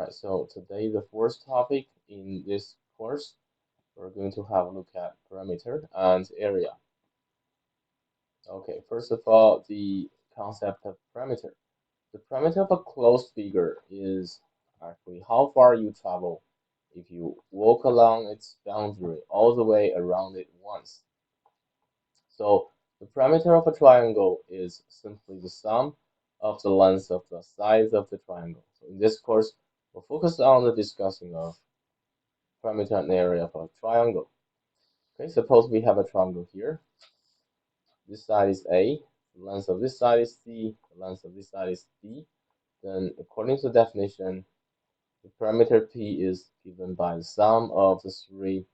Alright, so today the first topic in this course, we're going to have a look at perimeter and area. Okay, first of all, the concept of perimeter. The perimeter of a closed figure is actually how far you travel if you walk along its boundary all the way around it once. So the perimeter of a triangle is simply the sum of the lengths of the sides of the triangle. So in this course, we'll focus on the discussing of perimeter and area of a triangle. Okay, suppose we have a triangle here. This side is A, the length of this side is C, the length of this side is D. Then according to the definition, the perimeter P is given by the sum of the three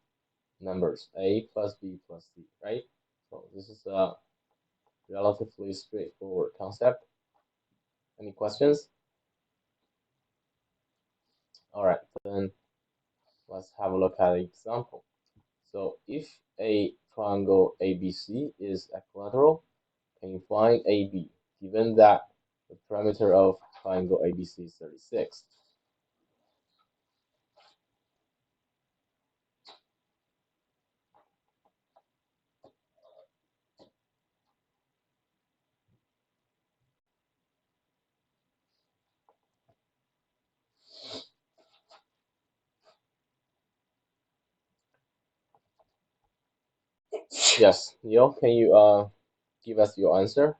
numbers, A plus B plus C, right? So this is a relatively straightforward concept. Any questions? All right, then let's have a look at an example. So if a triangle ABC is equilateral, can you find AB, given that the perimeter of triangle ABC is 36? Yes, Neil, can you give us your answer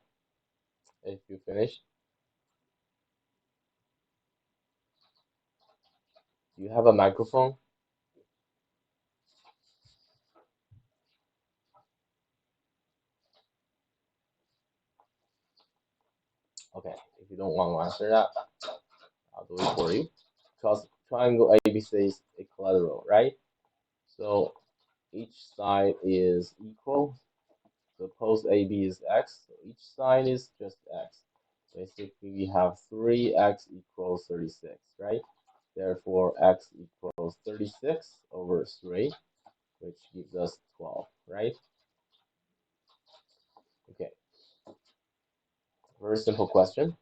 if you finish? Do you have a microphone? Okay, if you don't want to answer that, I'll do it for you. Because triangle ABC is equilateral, right? So each side is equal. Suppose AB is x, so each side is just x. Basically, we have 3x equals 36, right? Therefore, x equals 36 over 3, which gives us 12, right? Okay, very simple question.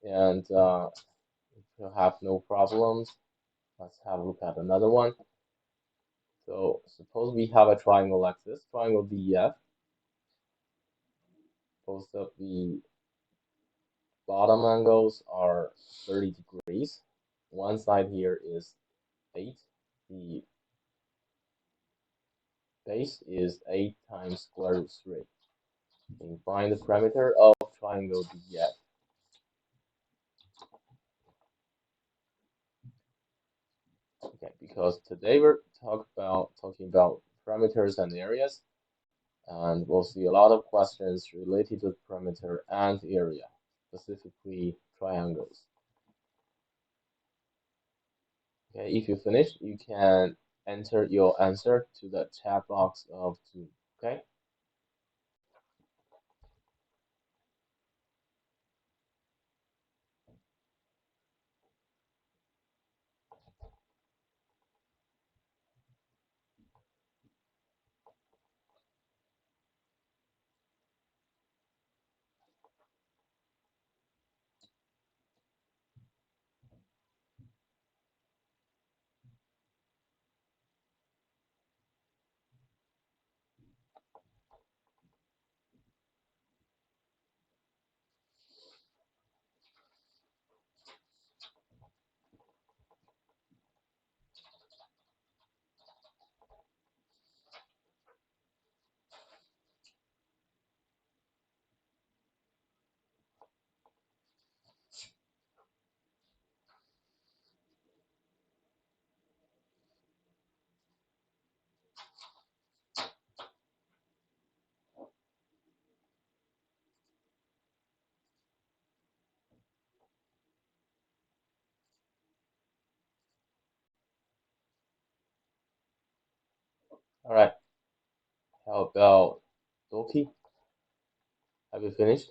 And if you have no problems, let's have a look at another one. So suppose we have a triangle like this, triangle DEF. Both of the bottom angles are 30 degrees. One side here is 8. The base is 8 times square root 3. Can you find the perimeter of triangle DEF? Okay, because today we're talking about parameters and areas, and we'll see a lot of questions related to perimeter and area, specifically triangles. Okay, if you finish, you can enter your answer to the chat box of Zoom. Okay. All right. How about Doki? Have you finished?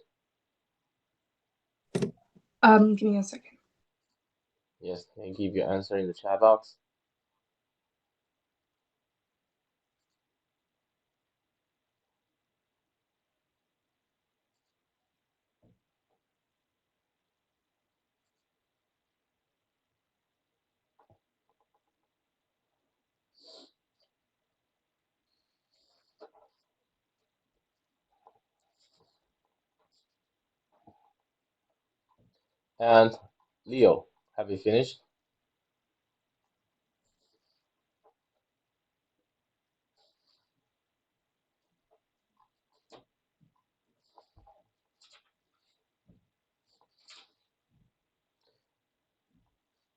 Give me a second. Yes, can you give your answer in the chat box? And Leo, have you finished?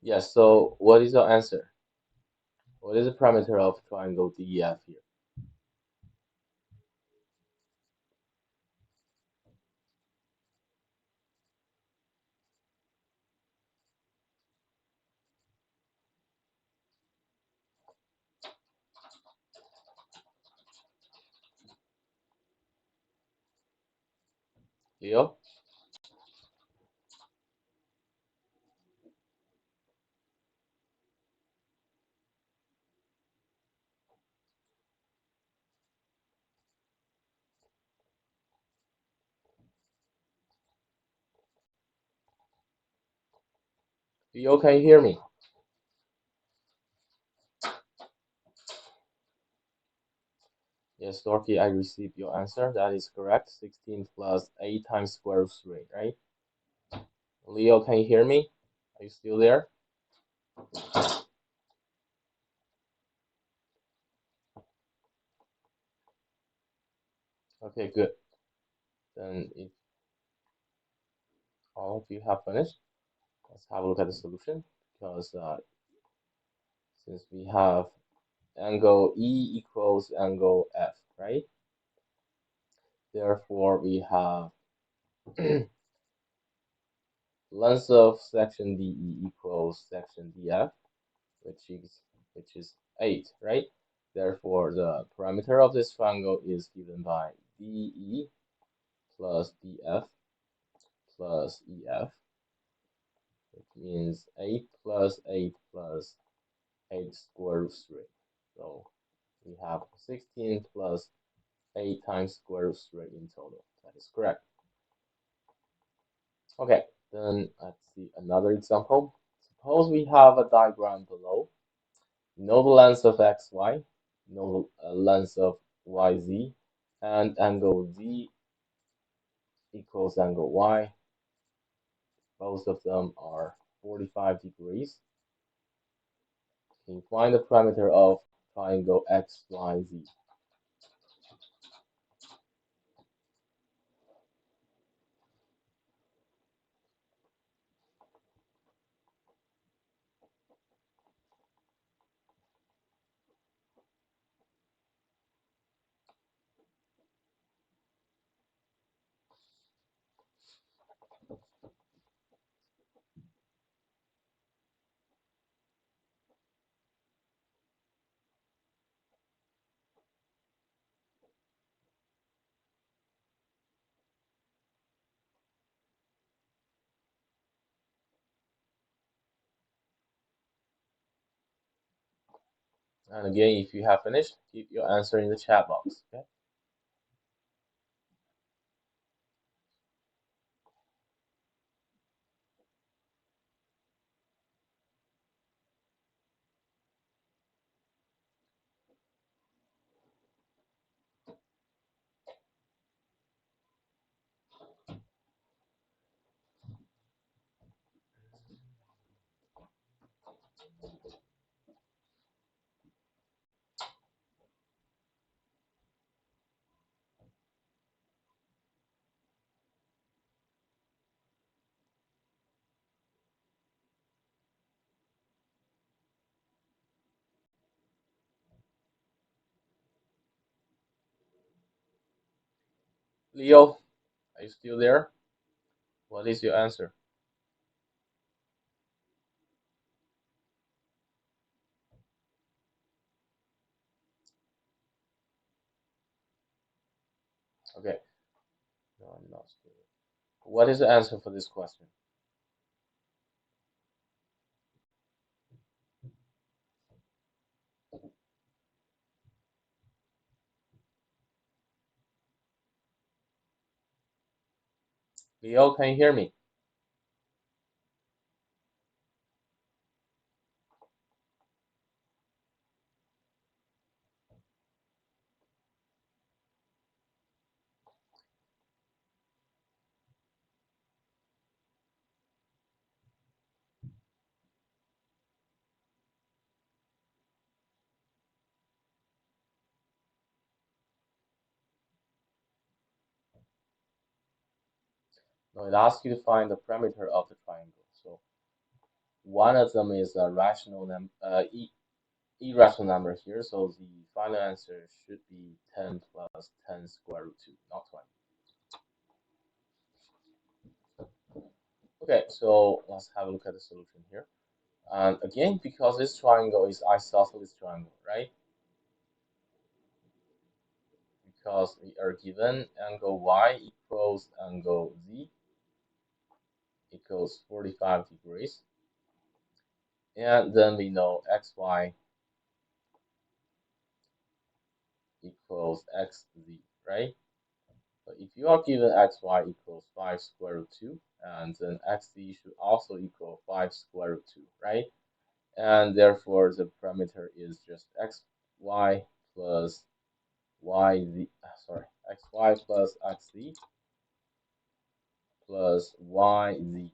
Yes, so what is your answer? What is the parameter of triangle DEF here? Leo? Leo, can you hear me? Yes, Dorothy, I received your answer. That is correct. 16 plus 8 times square root 3, right? Leo, can you hear me? Are you still there? Okay, good. Then if all of you have finished, let's have a look at the solution. Because since we have angle E equals angle F, right? Therefore, we have length of section DE equals section DF, which is 8, right? Therefore, the parameter of this triangle is given by DE plus DF plus EF, which means 8 plus 8 plus 8 square root 3. So we have 16 plus 8 times square root 3 in total. That is correct. Okay, then let's see another example. Suppose we have a diagram below. Know the length of xy, know the length of yz, and angle d equals angle y. Both of them are 45 degrees. Can you find the parameter of triangle xyz? And again, if you have finished, keep your answer in the chat box. Okay. Leo, are you still there? What is your answer? Okay. No, I'm not still. What is the answer for this question? Leo, can you hear me? Now it asks you to find the parameter of the triangle. So one of them is a irrational number here. So the final answer should be 10 plus 10 square root 2, not 20. Okay, so let's have a look at the solution here. And again, because this triangle is isosceles triangle, right? Because we are given angle y equals angle z equals 45 degrees. And then we know xy equals xz, right? But if you are given xy equals 5 square root 2, and then xz should also equal 5 square root 2, right? And therefore the parameter is just xy plus yz, sorry, xy plus xz plus yz,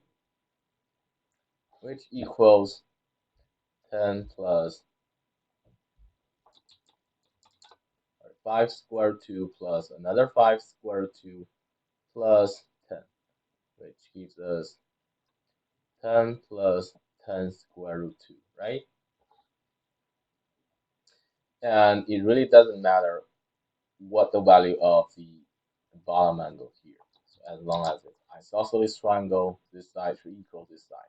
which equals 10 plus 5 square root 2 plus another 5 square root 2 plus 10, which gives us 10 plus 10 square root 2, right? And it really doesn't matter what the value of the bottom angle here. So as long as it's isosceles triangle, this side should equal this side.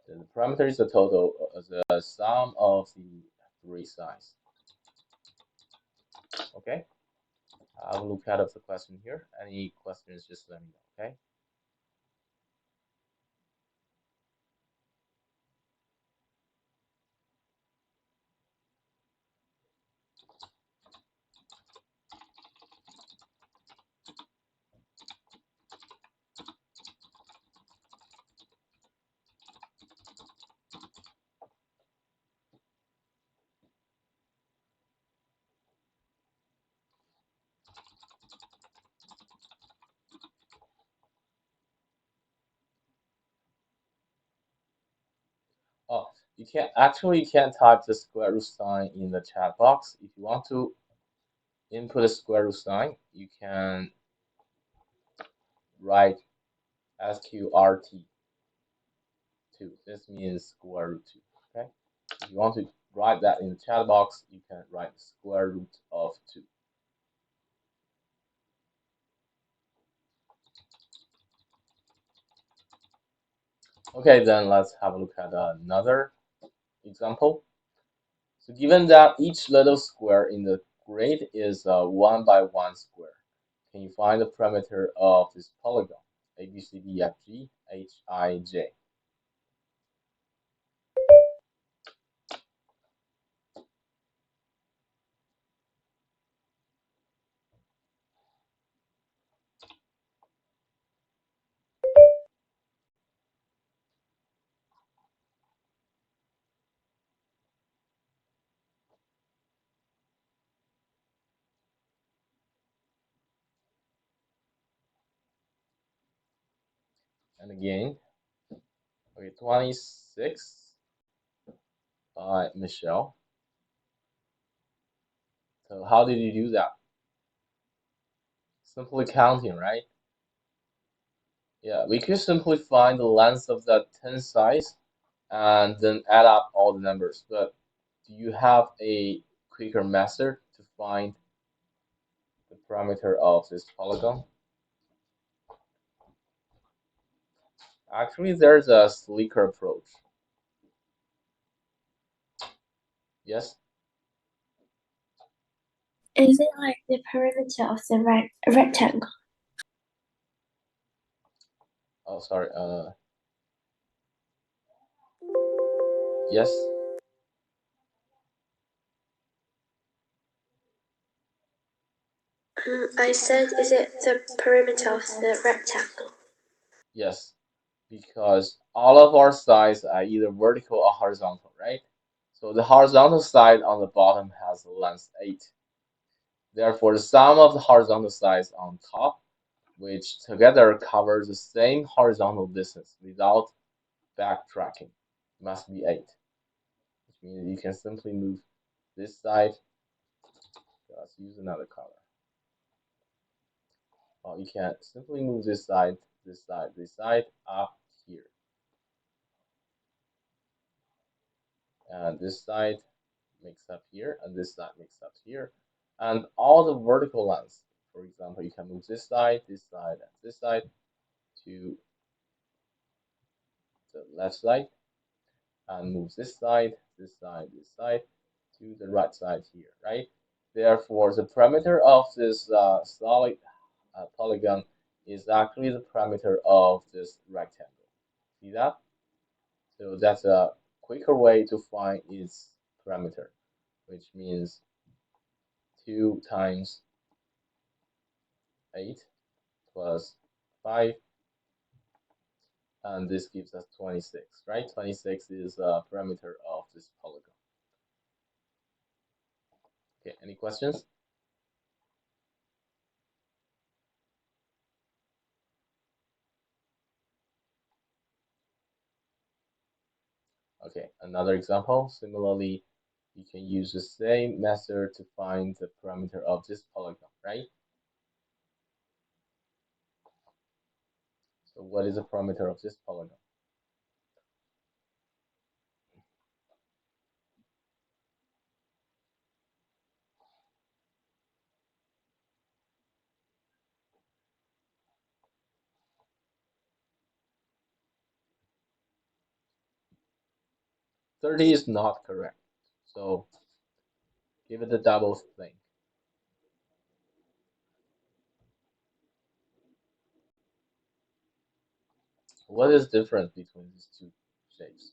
Then the parameter is the total, the sum of the three sides. Okay, I'll look at the question here. Any questions, just let me know, okay? Oh, you can't type the square root sign in the chat box. If you want to input a square root sign, you can write sqrt2. This means square root 2. Okay. If you want to write that in the chat box, you can write square root of 2. Okay, then let's have a look at another example. So given that each little square in the grid is a 1 by 1 square, can you find the parameter of this polygon? A, B, C, D, F, G, H, I, J. And again, okay, 26 by Michelle. So how did you do that? Simply counting, right? Yeah, we could simply find the length of that 10 sides and then add up all the numbers. But do you have a quicker method to find the parameter of this polygon? Actually, there's a sleeker approach. Yes? Is it like the perimeter of the rectangle? Oh, sorry. Yes? I said, is it the perimeter of the rectangle? Yes. Because all of our sides are either vertical or horizontal, right? So the horizontal side on the bottom has length 8. Therefore, the sum of the horizontal sides on top, which together covers the same horizontal distance without backtracking, must be 8. Which means you can simply move this side. Let's use another color. Or you can simply move this side this side, up here. And this side mixed up here, and this side mixed up here. And all the vertical lines, for example, you can move this side, and this side to the left side, and move this side to the right side here, right? Therefore, the parameter of this solid polygon is actually the parameter of this rectangle. See that? So that's a quicker way to find its parameter, which means 2 times 8 plus 5, and this gives us 26, right? 26 is a parameter of this polygon. Okay, any questions? Okay, another example. Similarly, you can use the same method to find the parameter of this polygon, right? So what is the parameter of this polygon? Thirty is not correct. So give it a double think. What is the difference between these two shapes?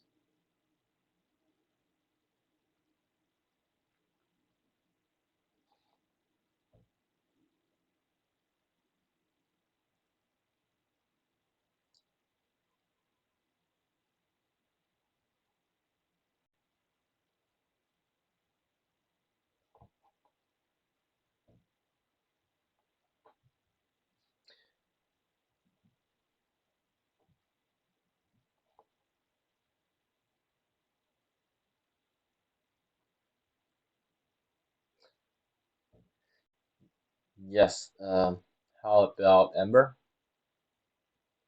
Yes. How about Amber?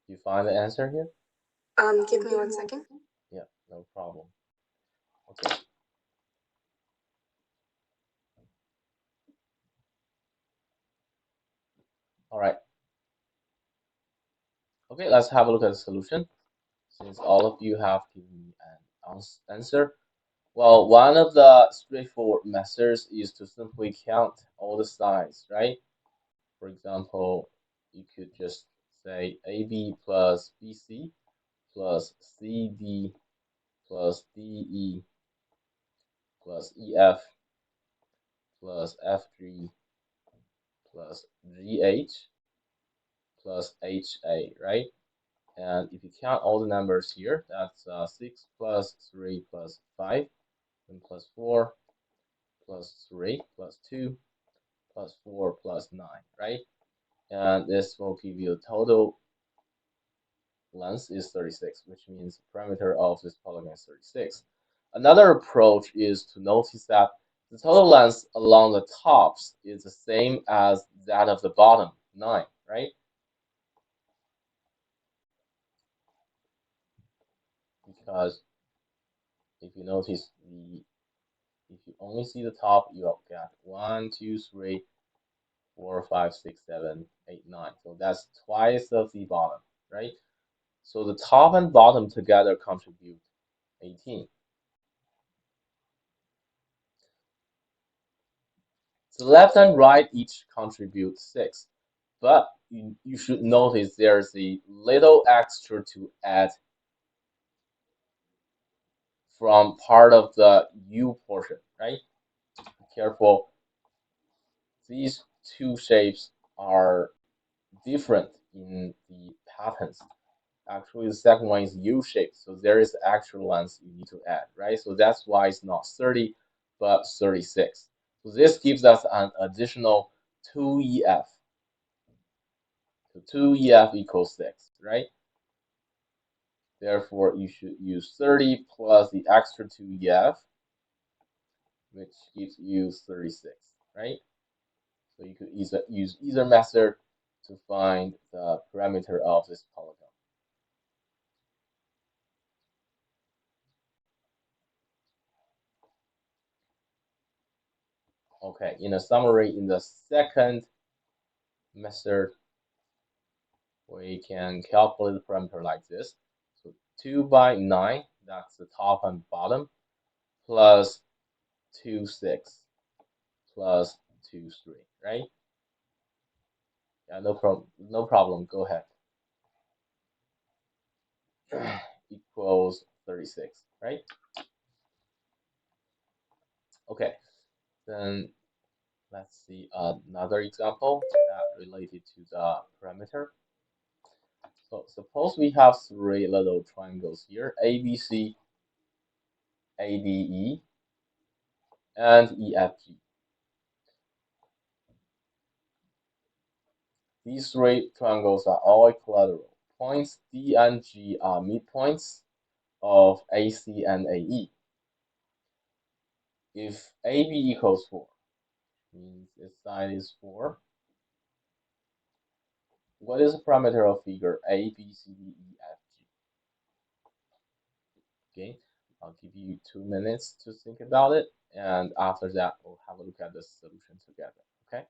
You find the answer here? Give me 1 second. Yeah, no problem. Okay. All right. Okay, let's have a look at the solution. Since all of you have given me an answer, well, one of the straightforward methods is to simply count all the sides, right? For example, you could just say AB plus BC plus CD plus DE plus EF plus FG plus GH plus HA, right? And if you count all the numbers here, that's 6 plus 3 plus 5, and plus 4 plus 3 plus 2 plus 4 plus 9, right? And this will give you a total length is 36, which means the parameter of this polygon is 36. Another approach is to notice that the total length along the tops is the same as that of the bottom, 9, right? Because if you notice if you only see the top, you'll get 1, 2, 3, 4, 5, 6, 7, 8, 9. So that's twice of the bottom, right? So the top and bottom together contribute 18. The left and right each contribute 6. But you should notice there's a little extra to add from part of the U portion, right? Be careful. These two shapes are different in the patterns. Actually, the second one is U-shaped, so there is actual length you need to add, right? So that's why it's not 30, but 36. So this gives us an additional 2EF. So 2EF equals 6, right? Therefore, you should use 30 plus the extra 2EF, which gives you 36, right? So you could use either method. to find the parameter of this polygon. Okay, in a summary, in the second method, we can calculate the parameter like this. So 2 by 9, that's the top and bottom, plus 2, 6, plus 2, 3, right? Yeah, no problem. No problem. Go ahead. Equals 36, right? Okay, then let's see another example that related to the parameter. So suppose we have three little triangles here, ABC, ADE, and EFG. These three triangles are all equilateral. Points D and G are midpoints of AC and AE. If AB equals 4, means this side is 4. What is the parameter of figure A, B, C, D, E, F, G? Okay, I'll give you 2 minutes to think about it, and after that, we'll have a look at the solution together. Okay.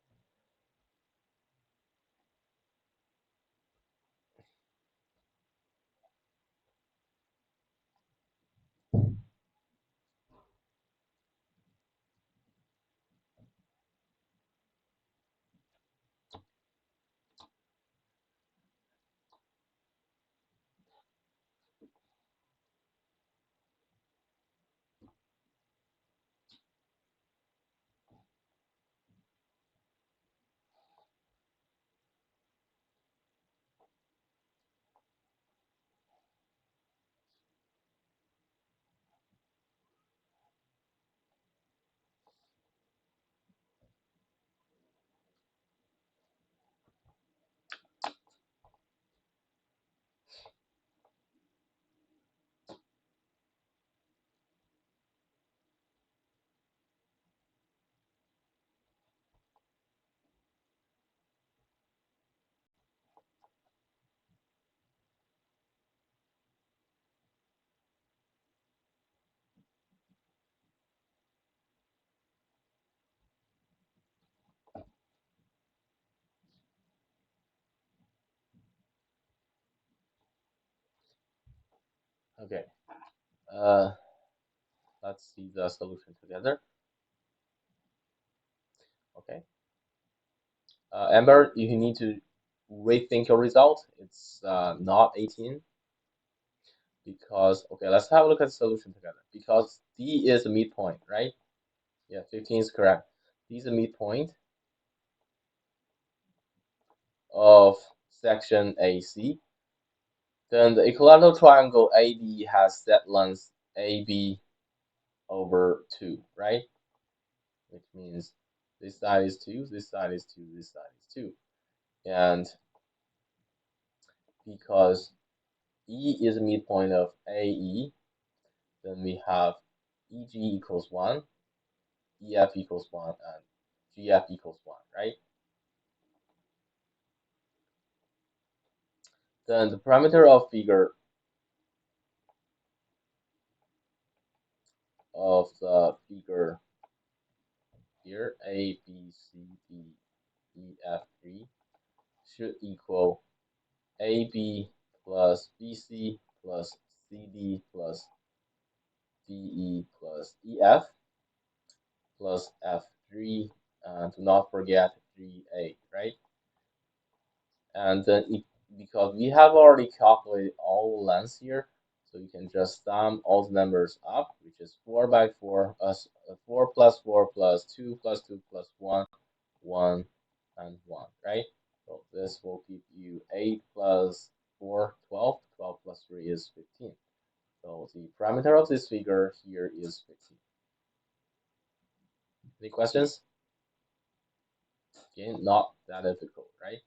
Okay. Uh, let's see the solution together. Okay. Amber, if you need to rethink your result, it's not 18 because, okay, let's have a look at the solution together. Because D is a midpoint, right? Yeah, 15 is correct. D is a midpoint of section AC. Then the equilateral triangle AD has set length AB over 2, right? Which means this side is 2, this side is 2, this side is 2. And because E is a midpoint of AE, then we have EG equals 1, EF equals 1, and GF equals 1, right? Then the parameter of figure here, A, B, C, D, E, F, G, should equal AB plus BC plus CD plus DE plus EF plus F3, and do not forget GA, right? And then because we have already calculated all the lengths here, so you can just sum all the numbers up, which is 4 by 4, 4 plus 4 plus 2 plus 2 plus 1, 1, and 1, right? So this will give you 8 plus 4, 12. 12 plus 3 is 15. So the parameter of this figure here is 15. Any questions? Again, not that difficult, right?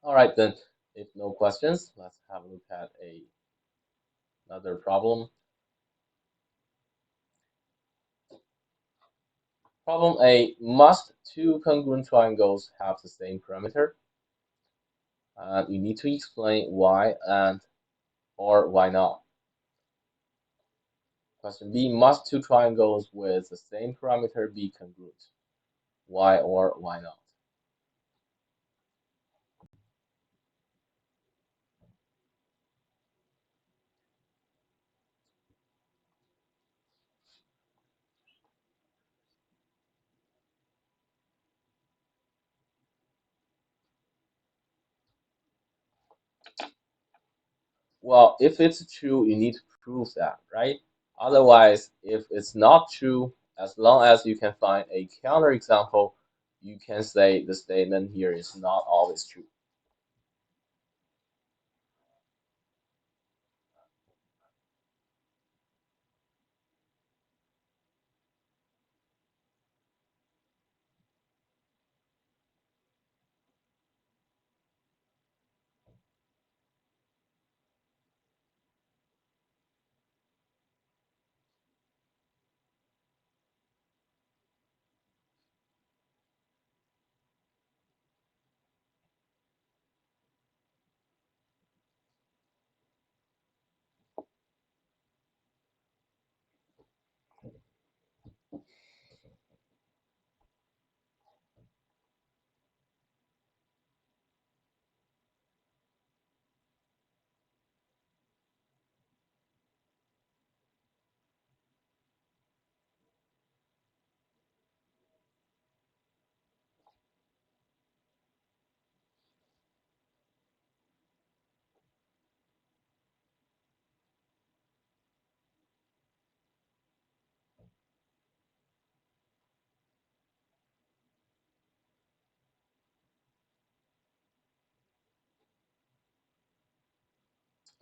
All right, then, if no questions, let's have a look at another problem. Problem A, must two congruent triangles have the same perimeter? And you need to explain why and or why not. Question B, must two triangles with the same perimeter be congruent? Why or why not? Well, if it's true, you need to prove that, right? Otherwise, if it's not true, as long as you can find a counterexample, you can say the statement here is not always true.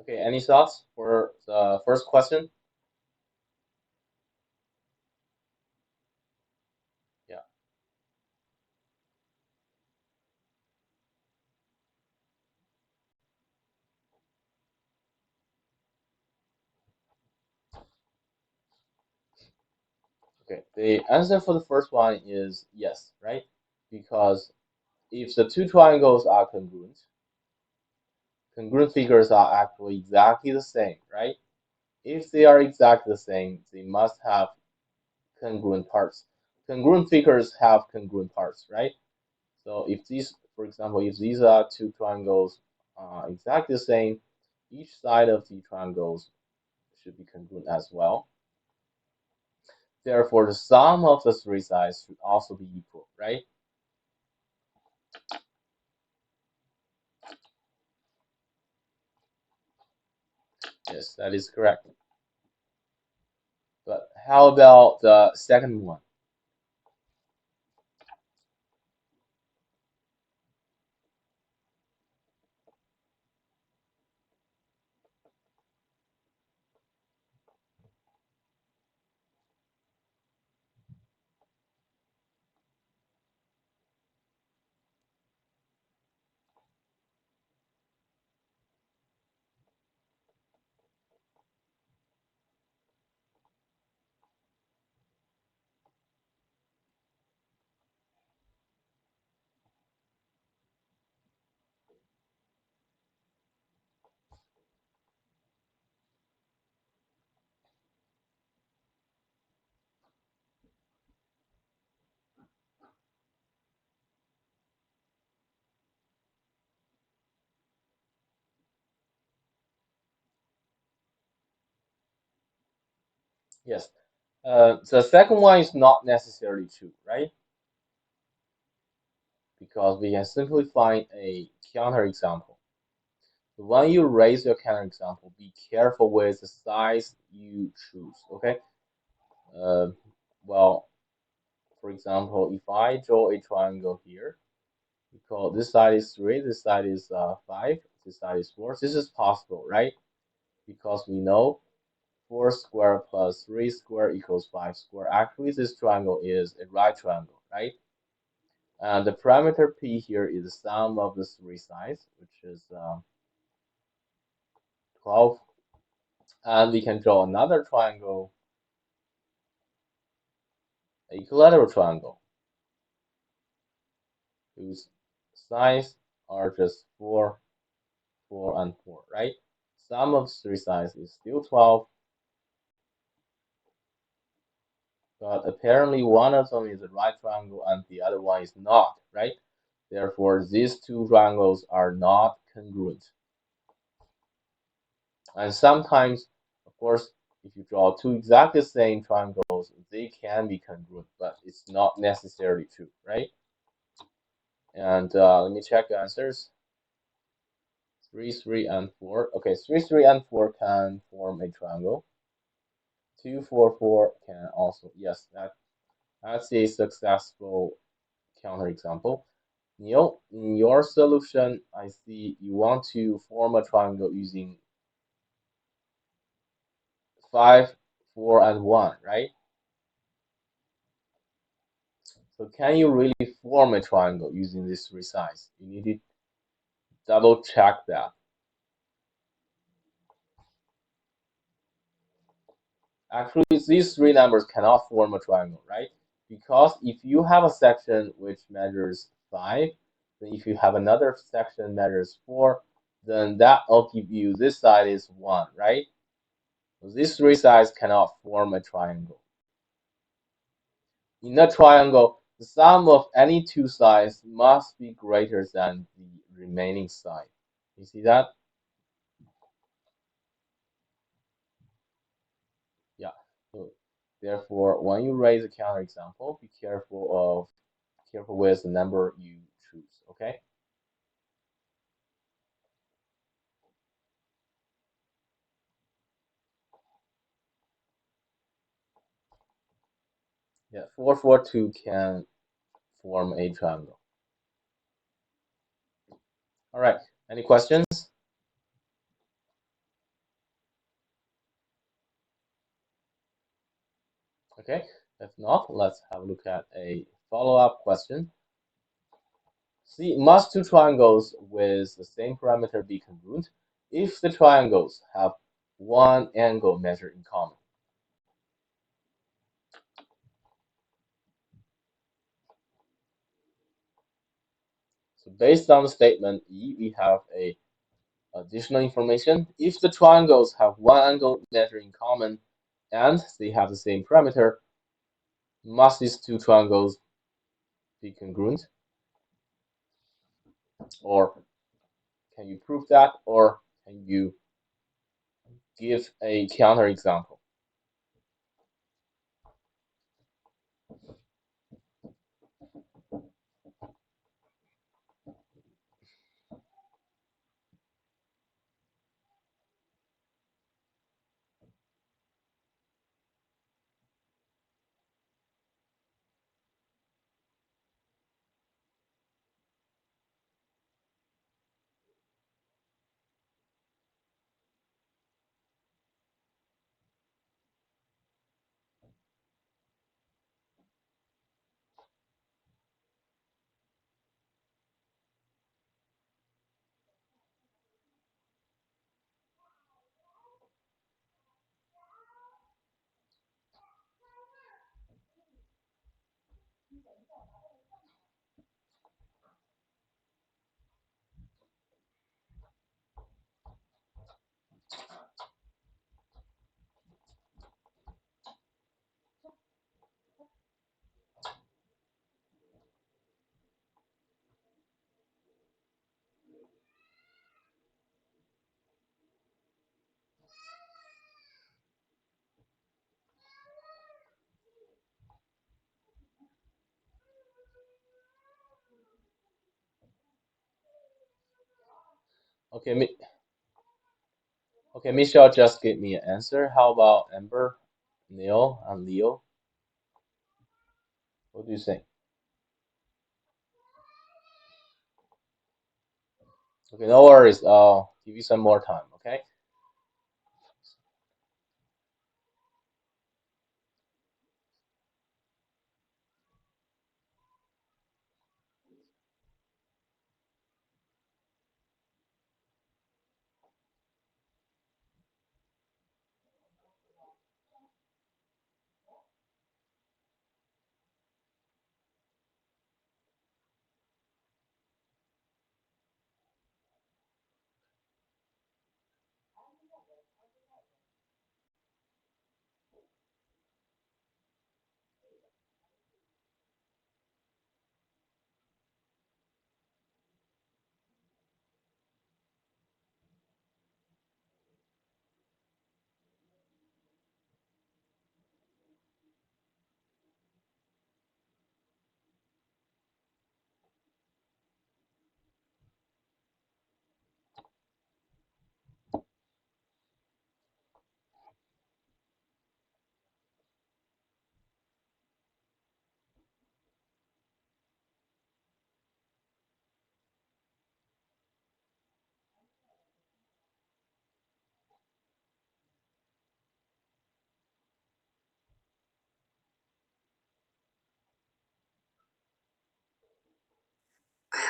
Okay, any thoughts for the first question? Yeah, okay. The answer for the first one is yes, right? Because if the two triangles are congruent, congruent figures are actually exactly the same, right? If they are exactly the same, they must have congruent parts. Congruent figures have congruent parts, right? So if these, for example, if these are two triangles exactly the same, each side of the triangles should be congruent as well. Therefore, the sum of the three sides should also be equal, right? Yes, that is correct. But how about the second one? Yes. The second one is not necessarily true, right? Because we can simply find a counterexample. When you raise your counterexample, be careful with the size you choose, okay? Uh, well, for example, if I draw a triangle here, because this side is 3, this side is 5, this side is 4, this is possible, right? Because we know 4 square plus 3 square equals 5 square. Actually, this triangle is a right triangle, right? And the parameter p here is the sum of the three sides, which is 12. And we can draw another triangle equilateral triangle whose sides are just 4, 4, and 4, right? Sum of three sides is still 12, but apparently one of them is a right triangle and the other one is not, right? Therefore, these two triangles are not congruent. And sometimes, of course, if you draw two exactly the same triangles, they can be congruent, but it's not necessarily true, right? And let me check the answers. 3, 3, and 4. Okay, 3, 3, and 4 can form a triangle. 2, 4, 4 can also, yes, that's a successful counterexample. Neil, in your solution, I see you want to form a triangle using 5, 4, and 1, right? So can you really form a triangle using these three sides? You need to double check that. Actually, these three numbers cannot form a triangle, right? Because if you have a section which measures 5, then if you have another section measures 4, then that will give you this side is 1, right? So these three sides cannot form a triangle. In a triangle, the sum of any two sides must be greater than the remaining side. You see that? Yeah. So therefore, when you raise a counterexample, be careful with the number you choose. Okay. Yeah. 4, 4, 2 can form a triangle. All right. Any questions? Okay. If not, let's have a look at a follow-up question. See, must two triangles with the same parameter be congruent if the triangles have one angle measure in common? So based on the statement E, we have a additional information. If the triangles have one angle measure in common and they have the same parameter, must these two triangles be congruent? Or can you prove that? Or can you give a counterexample? Okay, Michelle just gave me an answer. How about Amber, Neil, and Leo? What do you think? Okay, no worries. I'll give you some more time, okay?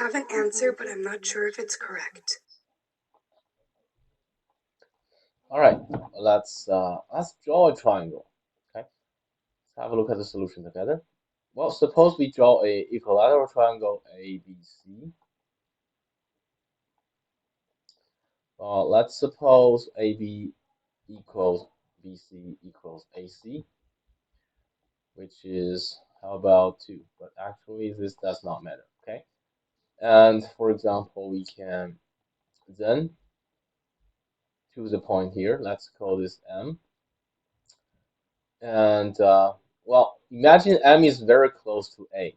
have an answer, but I'm not sure if it's correct. All right, let's draw a triangle. Okay, let's have a look at the solution together. Well, suppose we draw a equilateral triangle ABC. Let's suppose AB equals BC equals AC, which is how about 2? But actually, this does not matter. Okay, and for example, we can then choose a point here. Let's call this M. And well, imagine M is very close to A.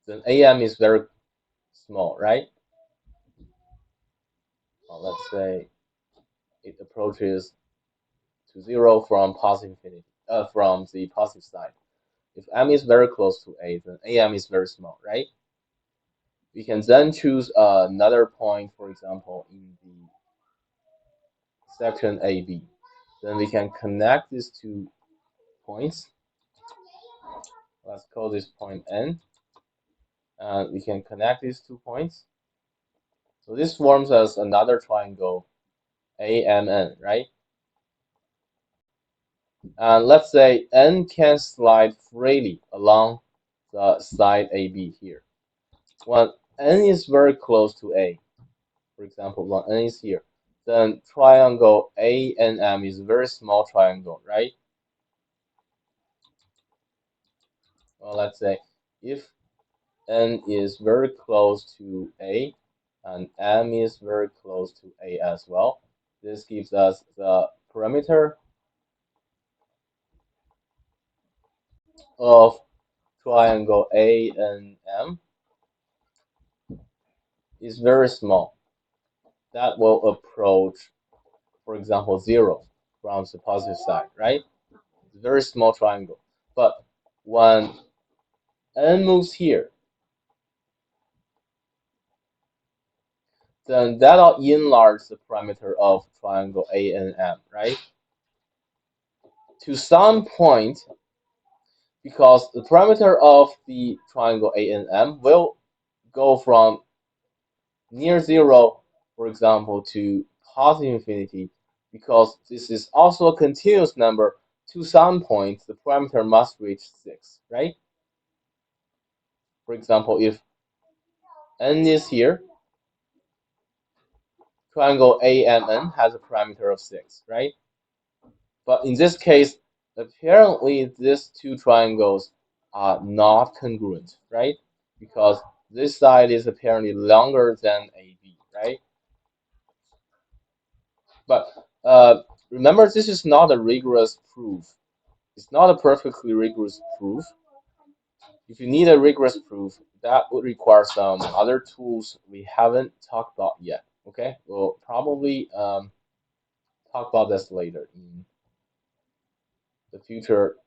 Then AM is very small, right? Well, let's say it approaches to 0 from positive infinity, from the positive side. If M is very close to A, then AM is very small, right? We can then choose another point, for example, in the section AB. Then we can connect these two points. Let's call this point N. And we can connect these 2 points. So this forms us another triangle AMN, right? And let's say N can slide freely along the side AB here. When N is very close to A, for example, when N is here, then triangle ANM is a very small triangle, right? Well, let's say if N is very close to A and M is very close to A as well, this gives us the perimeter of triangle ANM is very small. That will approach, for example, 0 from the positive side, right? It's a very small triangle. But when N moves here, then that'll enlarge the perimeter of triangle ANM, right? To some point, because the perimeter of the triangle ANM will go from near 0, for example, to positive infinity, because this is also a continuous number. To some point, the parameter must reach 6, right? For example, if n is here, triangle AMN has a parameter of 6, right? But in this case, apparently these two triangles are not congruent, right? Because this side is apparently longer than AB, right? But remember, this is not a rigorous proof. It's not a perfectly rigorous proof. If you need a rigorous proof, that would require some other tools we haven't talked about yet. Okay, we'll probably talk about this later in the future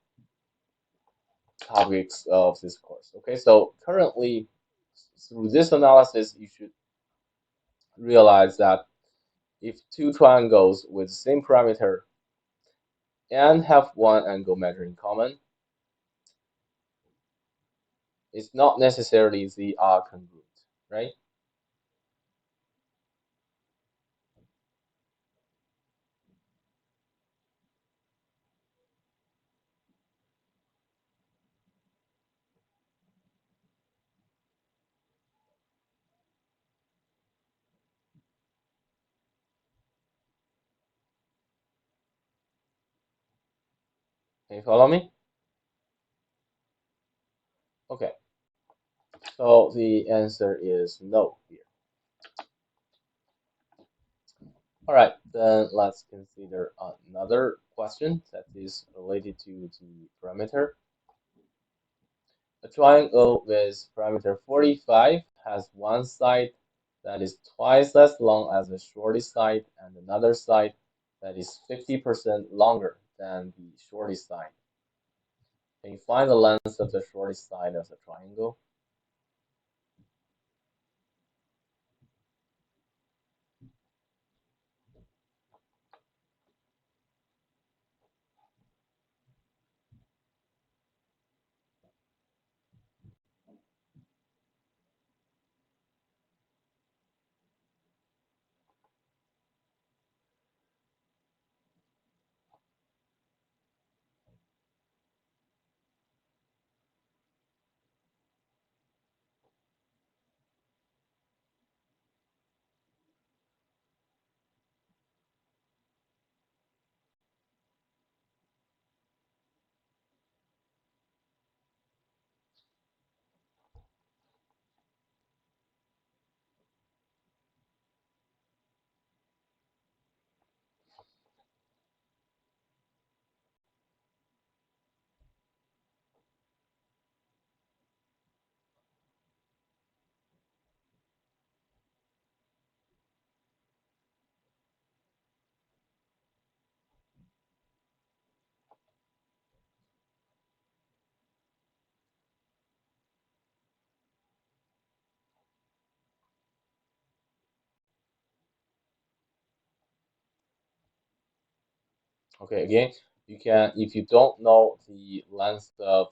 topics of this course. Okay, so currently, through this analysis, you should realize that if two triangles with the same parameter and have one angle measure in common, it's not necessarily they are congruent, right? Can you follow me? Okay, so the answer is no here. All right, then let's consider another question that is related to the parameter. A triangle with parameter 45 has one side that is twice as long as the shortest side and another side that is 50% longer than the shortest side. Can you find the length of the shortest side of the triangle? Okay, again, you can, if you don't know the length of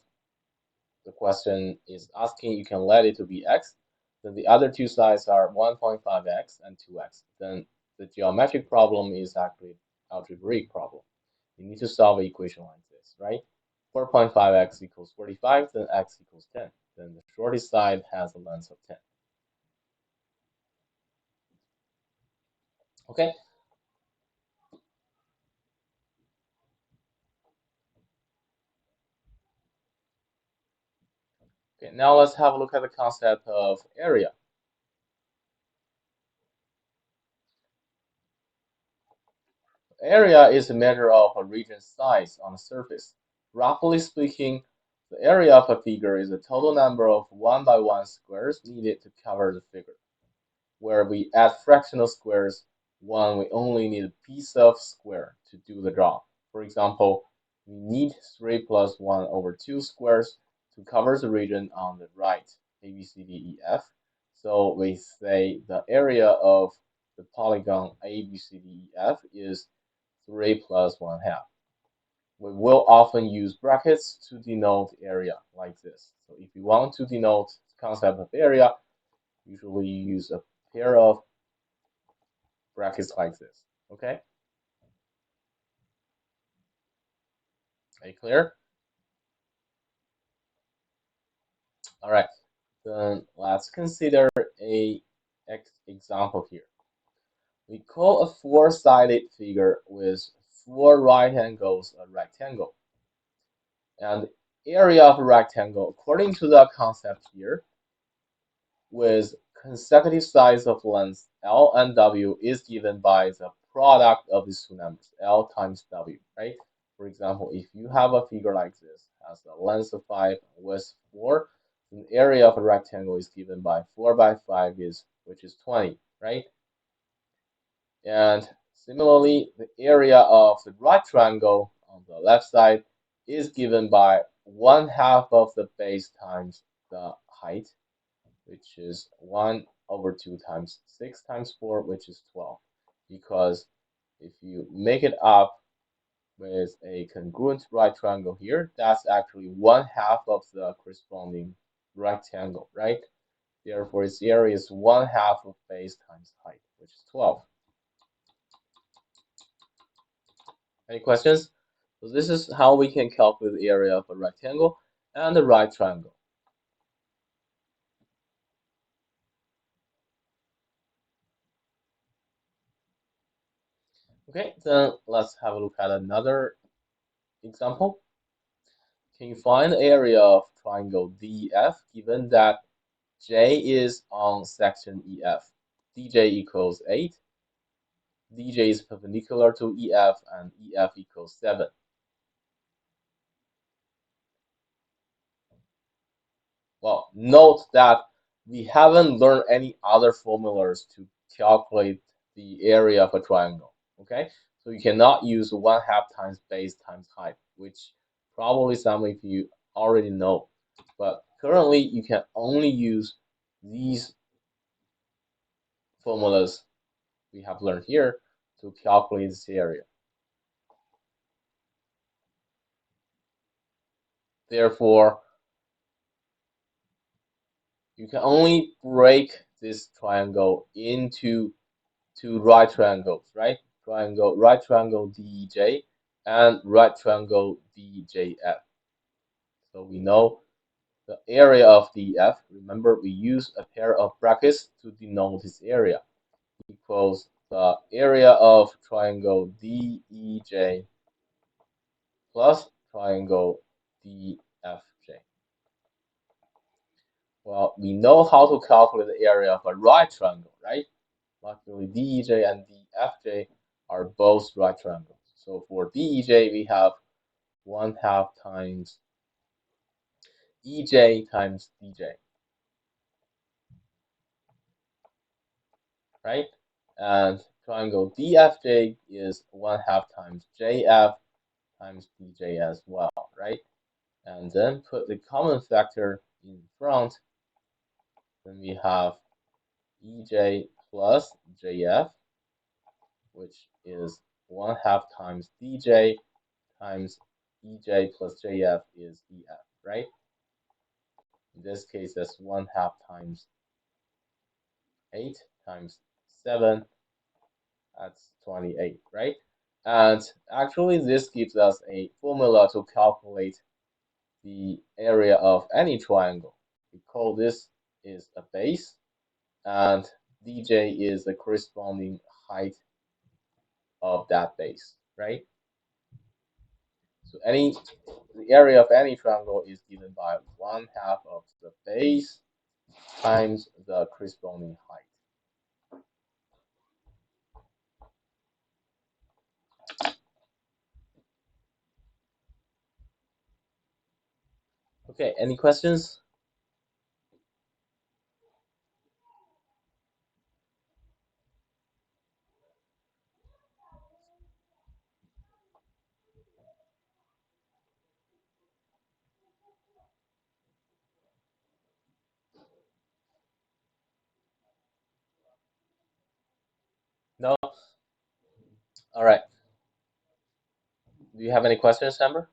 the question is asking, you can let it to be x. Then the other two sides are 1.5x and 2x. Then the geometric problem is actually algebraic problem. You need to solve an equation like this, right? 4.5x equals 45, then x equals 10. Then the shortest side has a length of 10. Okay, okay, now let's have a look at the concept of area. Area is a measure of a region's size on a surface. Roughly speaking, the area of a figure is the total number of 1 by 1 squares needed to cover the figure. Where we add fractional squares when we only need a piece of square to do the job. For example, we need 3 plus 1 over 2 squares to cover the region on the right, A, B, C, D, E, F. So we say the area of the polygon A, B, C, D, E, F is 3 plus 1 half. We will often use brackets to denote area like this. So if you want to denote the concept of area, usually you use a pair of brackets like this. Okay? Are you clear? All right. Then let's consider a example here. We call a four-sided figure with four right angles a rectangle. And the area of a rectangle, according to the concept here, with consecutive sides of lengths L and W is given by the product of these two numbers, L times W, right? For example, if you have a figure like this, has a length of 5 and width 4, then the area of a rectangle is given by 4 by 5 is, which is 20, right? And similarly, the area of the right triangle on the left side is given by 1/2 of the base times the height, which is 1 over 2 times 6 times 4, which is 12. Because if you make it up with a congruent right triangle here, that's actually 1/2 of the corresponding rectangle, right? Therefore, its area is 1/2 of base times height, which is 12. Any questions? So this is how we can calculate the area of a rectangle and the right triangle. Okay, then let's have a look at another example. Can you find the area of triangle DEF given that J is on section EF? DJ equals 8, DJ is perpendicular to EF, and EF equals 7. Well, note that we haven't learned any other formulas to calculate the area of a triangle, okay? So you cannot use 1/2 times base times height, which probably some of you already know. But currently, you can only use these formulas we have learned here to calculate this area. Therefore, you can only break this triangle into two right triangles, right? Right triangle DEJ and right triangle DJF. So we know the area of DF. Remember, we use a pair of brackets to denote this area equals the area of triangle DEJ plus triangle DFJ. Well, we know how to calculate the area of a right triangle, right? Luckily, DEJ and DFJ are both right triangles. So for DEJ, we have 1/2 times EJ times DJ, right? And triangle DFJ is 1/2 times JF times DJ as well, right? And then put the common factor in front. Then we have EJ plus JF, which is 1/2 times dj times ej plus jf is ef, right? In this case, that's 1/2 times 8 times 7, that's 28, right? And actually, this gives us a formula to calculate the area of any triangle. We call this is a base, and dj is the corresponding height of that base, right? So the area of any triangle is given by 1/2 of the base times the corresponding height. Okay, any questions? No? All right. Do you have any questions, Amber?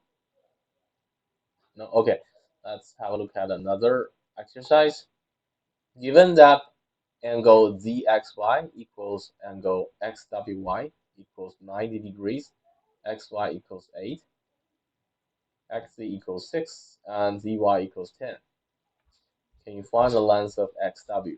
No? Okay. Let's have a look at another exercise. Given that angle dxy equals angle xwy equals 90 degrees, xy equals 8, xz equals 6, and zy equals 10. Can you find the length of xw?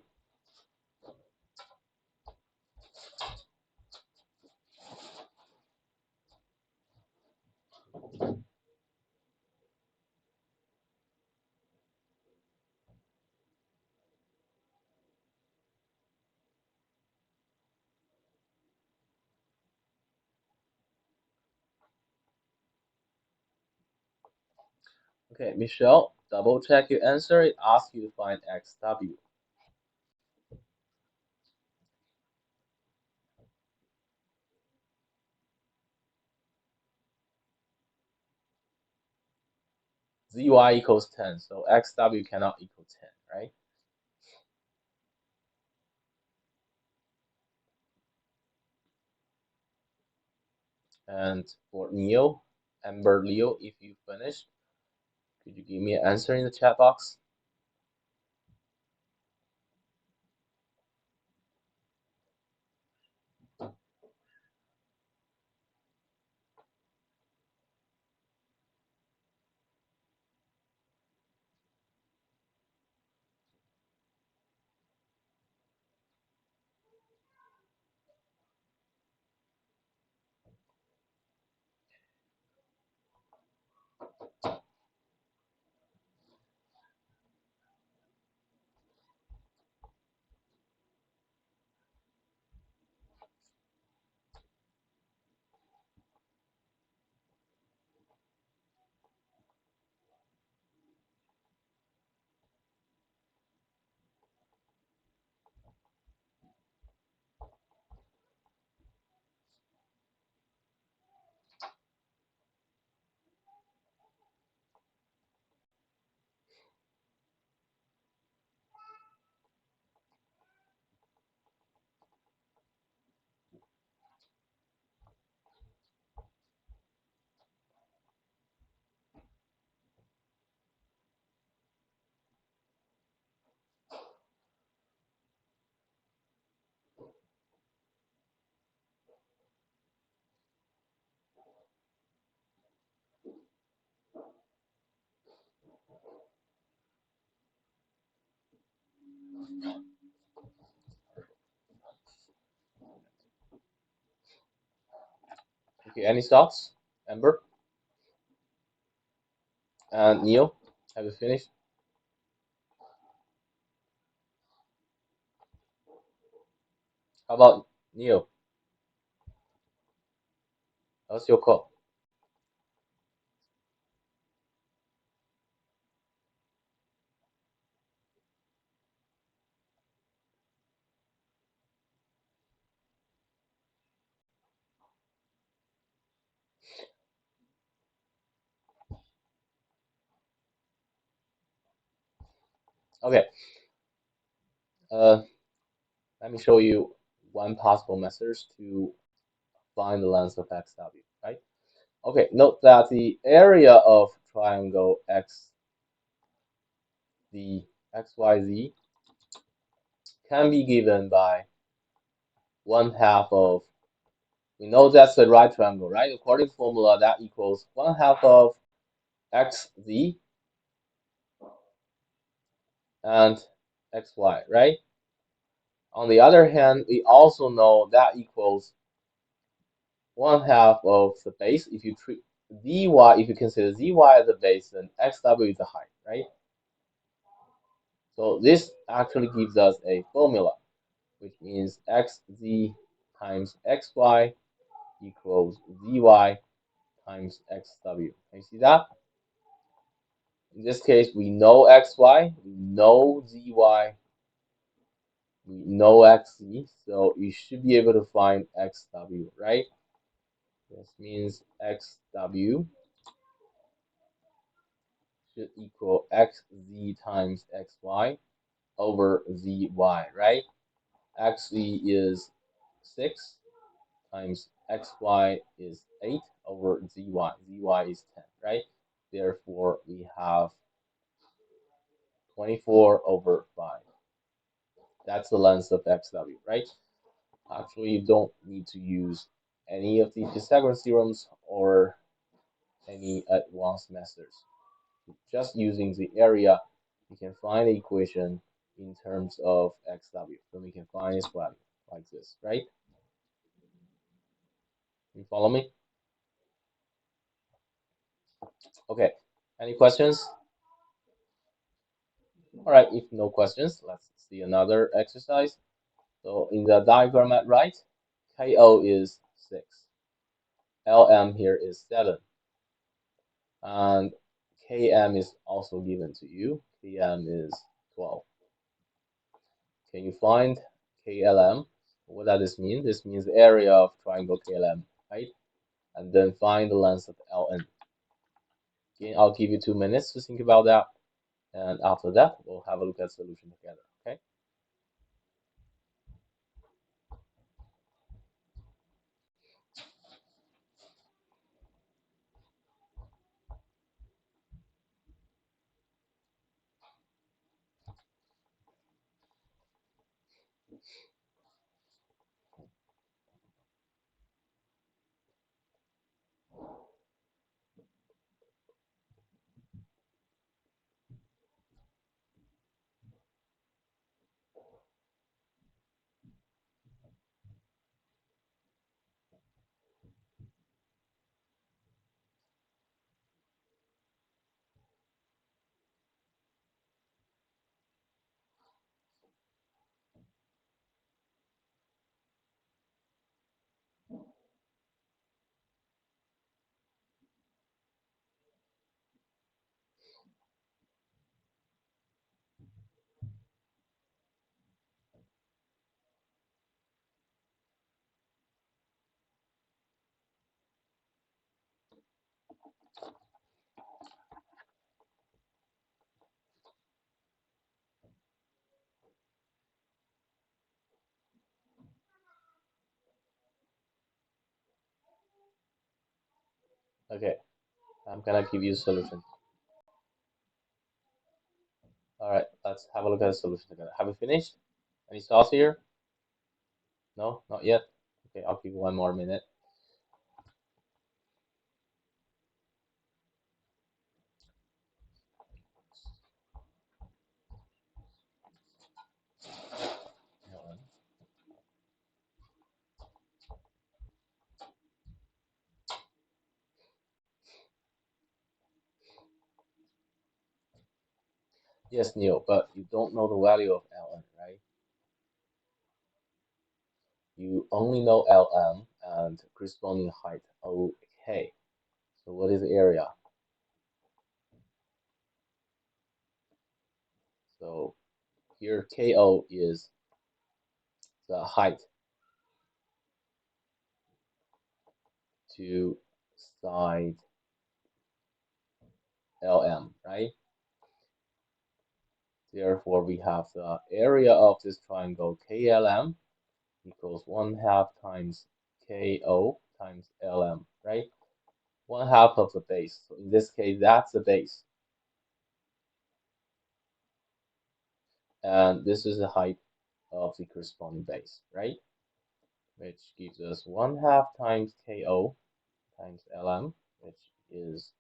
Okay, Michelle, double check your answer. It asks you to find xw. Zy equals 10, so xw cannot equal 10, right? And for Neo, Amber Leo, if you finished, could you give me an answer in the chat box? Okay, any thoughts? Amber and Neil, have you finished? How about Neil? How's your call? Okay, uh, let me show you one possible method to find the length of XW, right? Okay, note that the area of triangle the XYZ can be given by 1/2 of, we know that's the right triangle, right? According to formula, that equals 1/2 of XZ and XY, right? On the other hand, we also know that equals 1/2 of the base. If you treat dy, if you consider zy as the base, then xw is the height, right? So this actually gives us a formula, which means xz times xy equals zy times xw. Can you see that? In this case, we know xy, we know zy, we know xz, so you should be able to find xw, right? This means xw should equal xz times xy over zy, right? Xz is 6 times xy is 8 over zy. Zy is 10, right? Therefore, we have 24 over 5. That's the length of xw, right? Actually, you don't need to use any of the Pythagorean theorems or any advanced methods. Just using the area, you can find the equation in terms of xw. Then we can find its value like this, right? You follow me? Okay. Any questions? All right. If no questions, let's see another exercise. So in the diagram at right, KO is 6. LM here is 7. And KM is also given to you. KM is 12. Can you find KLM? What does this mean? This means the area of triangle KLM, right? And then find the length of LN. Okay, I'll give you 2 minutes to think about that. And after that, we'll have a look at the solution together, okay? Okay, I'm gonna give you a solution. All right, let's have a look at the solution together. Have you finished? Any thoughts here? No, not yet. Okay, I'll give you 1 more minute. Yes, Neil, but you don't know the value of Ln, right? You only know Lm and corresponding height, OK. So what is the area? So here KO is the height to side LM, right? Therefore, we have the area of this triangle KLM equals 1/2 times KO times LM, right? 1/2 of the base. So in this case, that's the base. And this is the height of the corresponding base, right? Which gives us 1/2 times KO times LM, which is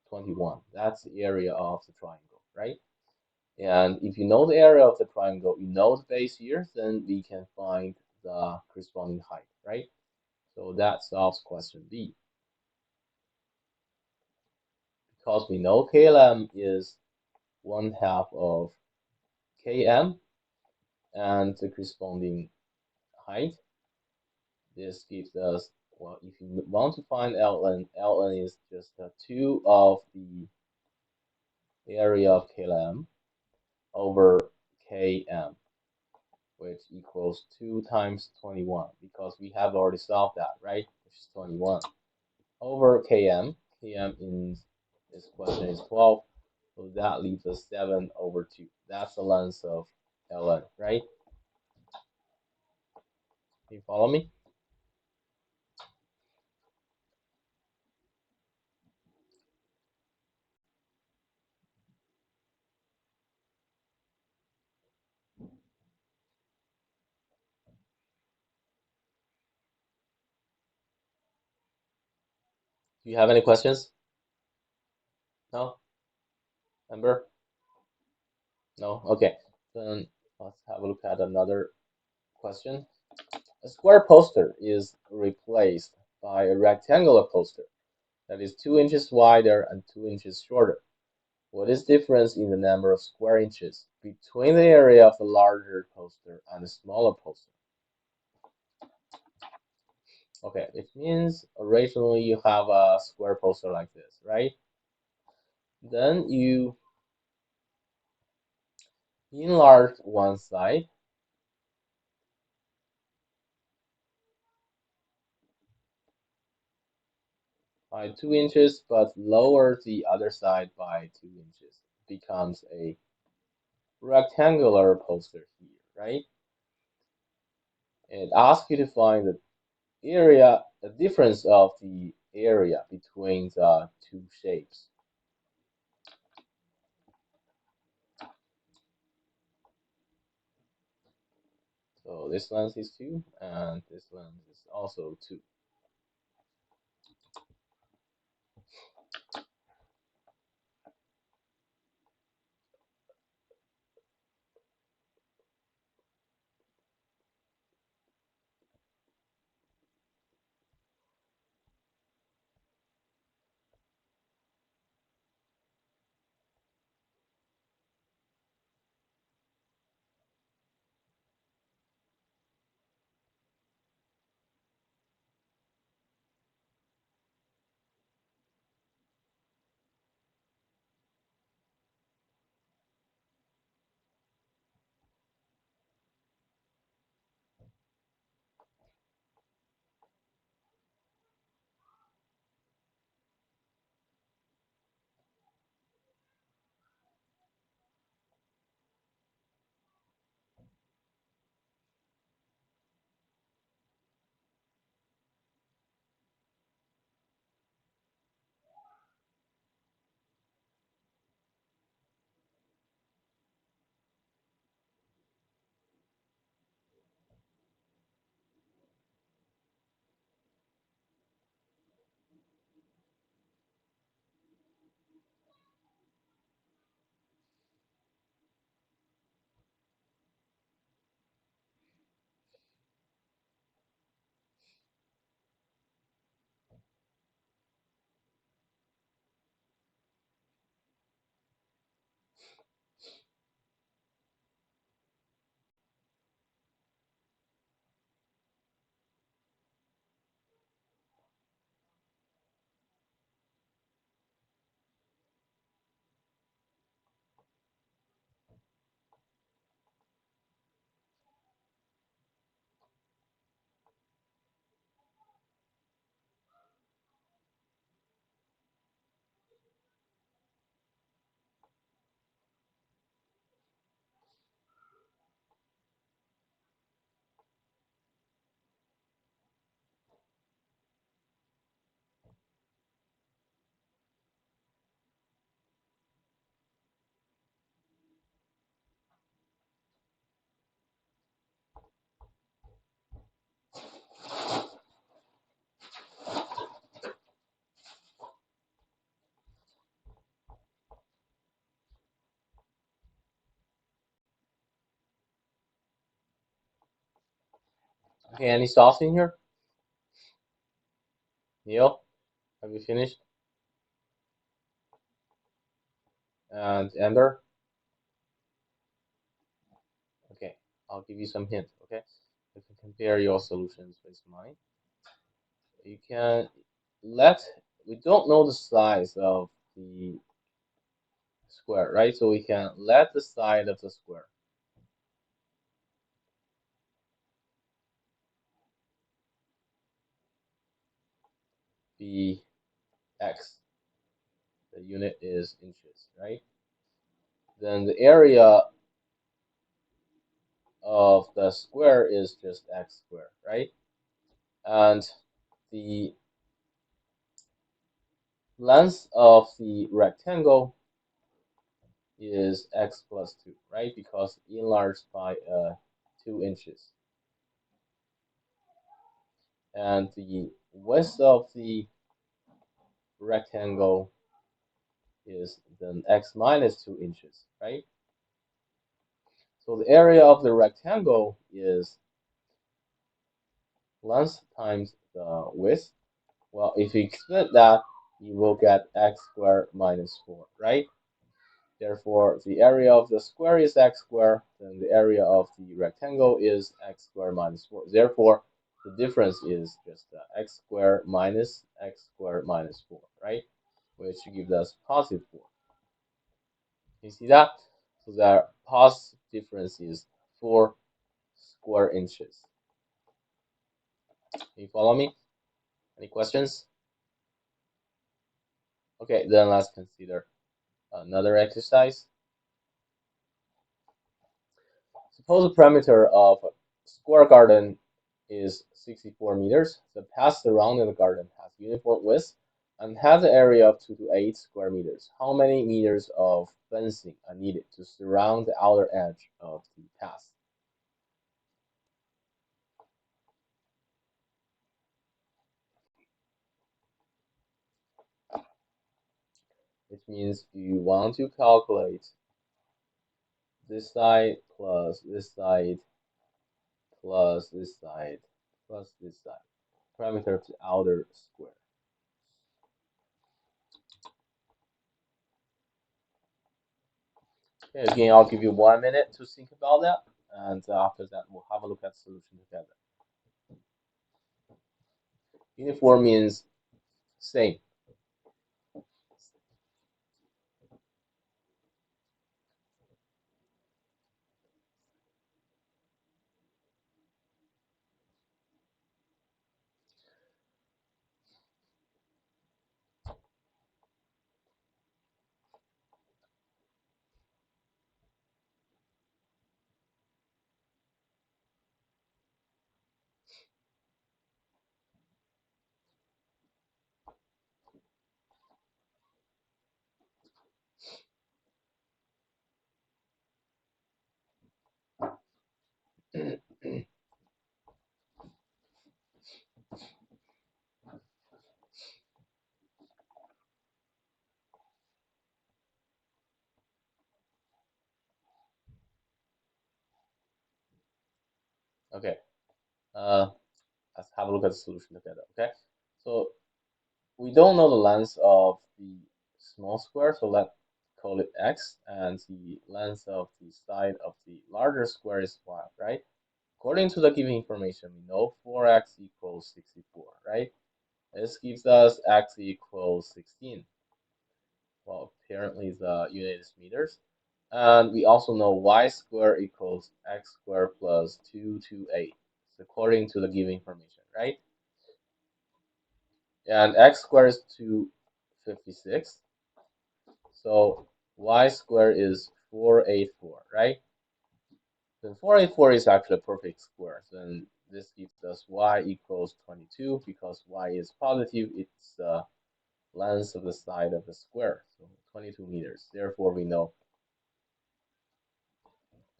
21. That's the area of the triangle, right? And if you know the area of the triangle, you know the base here, then we can find the corresponding height, right? So that solves question B. Because we know KLM is 1/2 of KM and the corresponding height, this gives us, well, if you want to find ln is just 2 of the area of KLM over KM, which equals 2 times 21, because we have already solved that, right? Which is 21 over km. Km in this question is 12, so that leaves us 7 over 2. That's the length of ln, right? Can you follow me? Do you have any questions? No? Remember? No? Okay. Then let's have a look at another question. A square poster is replaced by a rectangular poster that is 2 inches wider and 2 inches shorter. What is the difference in the number of square inches between the area of the larger poster and the smaller poster? Okay, it means originally you have a square poster like this, right? Then you enlarge one side by 2 inches, but lower the other side by 2 inches. It becomes a rectangular poster here, right? It asks you to find the difference of the area between the two shapes. So this length is 2, and this length is also 2. Okay, any thoughts in here? Neil, have you finished? And Amber? Okay, I'll give you some hints, okay? You can compare your solutions with mine. You can let, we don't know the size of the square, right? So we can let the side of the square be x. The unit is inches, right? Then the area of the square is just x squared, right? And the length of the rectangle is x plus 2, right? Because enlarged by 2 inches. And the width of the rectangle is then x minus 2 inches, right? So the area of the rectangle is length times the width. Well, if you split that, you will get x squared minus 4, right? Therefore, the area of the square is x squared, then the area of the rectangle is x squared minus 4. Therefore, the difference is just x squared minus x squared minus 4, right? Which gives us positive 4. You see that? So the positive difference is 4 square inches. Can you follow me? Any questions? Okay, then let's consider another exercise. Suppose the perimeter of a square garden is 64 meters. The path surrounding the garden has uniform width and has an area of 2 to 8 square meters. How many meters of fencing are needed to surround the outer edge of the path? Which means you want to calculate this side plus this side plus this side plus this side. Perimeter of the outer square. Okay, again, I'll give you 1 minute to think about that, and after that, we'll have a look at the solution together. Uniform means same. Okay, uh, let's have a look at the solution together. Okay, so we don't know the length of the small square, so let's call it x, and the length of the side of the larger square is y, right? According to the given information, we know 4x equals 64, right? This gives us x equals 16. Well, apparently the unit is meters. And we also know y squared equals x squared plus 228, according to the given information, right? And x squared is 256. So y squared is 484, right? Then 484 is actually a perfect square. Then this gives us y equals 22 because y is positive. It's the length of the side of the square, so 22 meters. Therefore, we know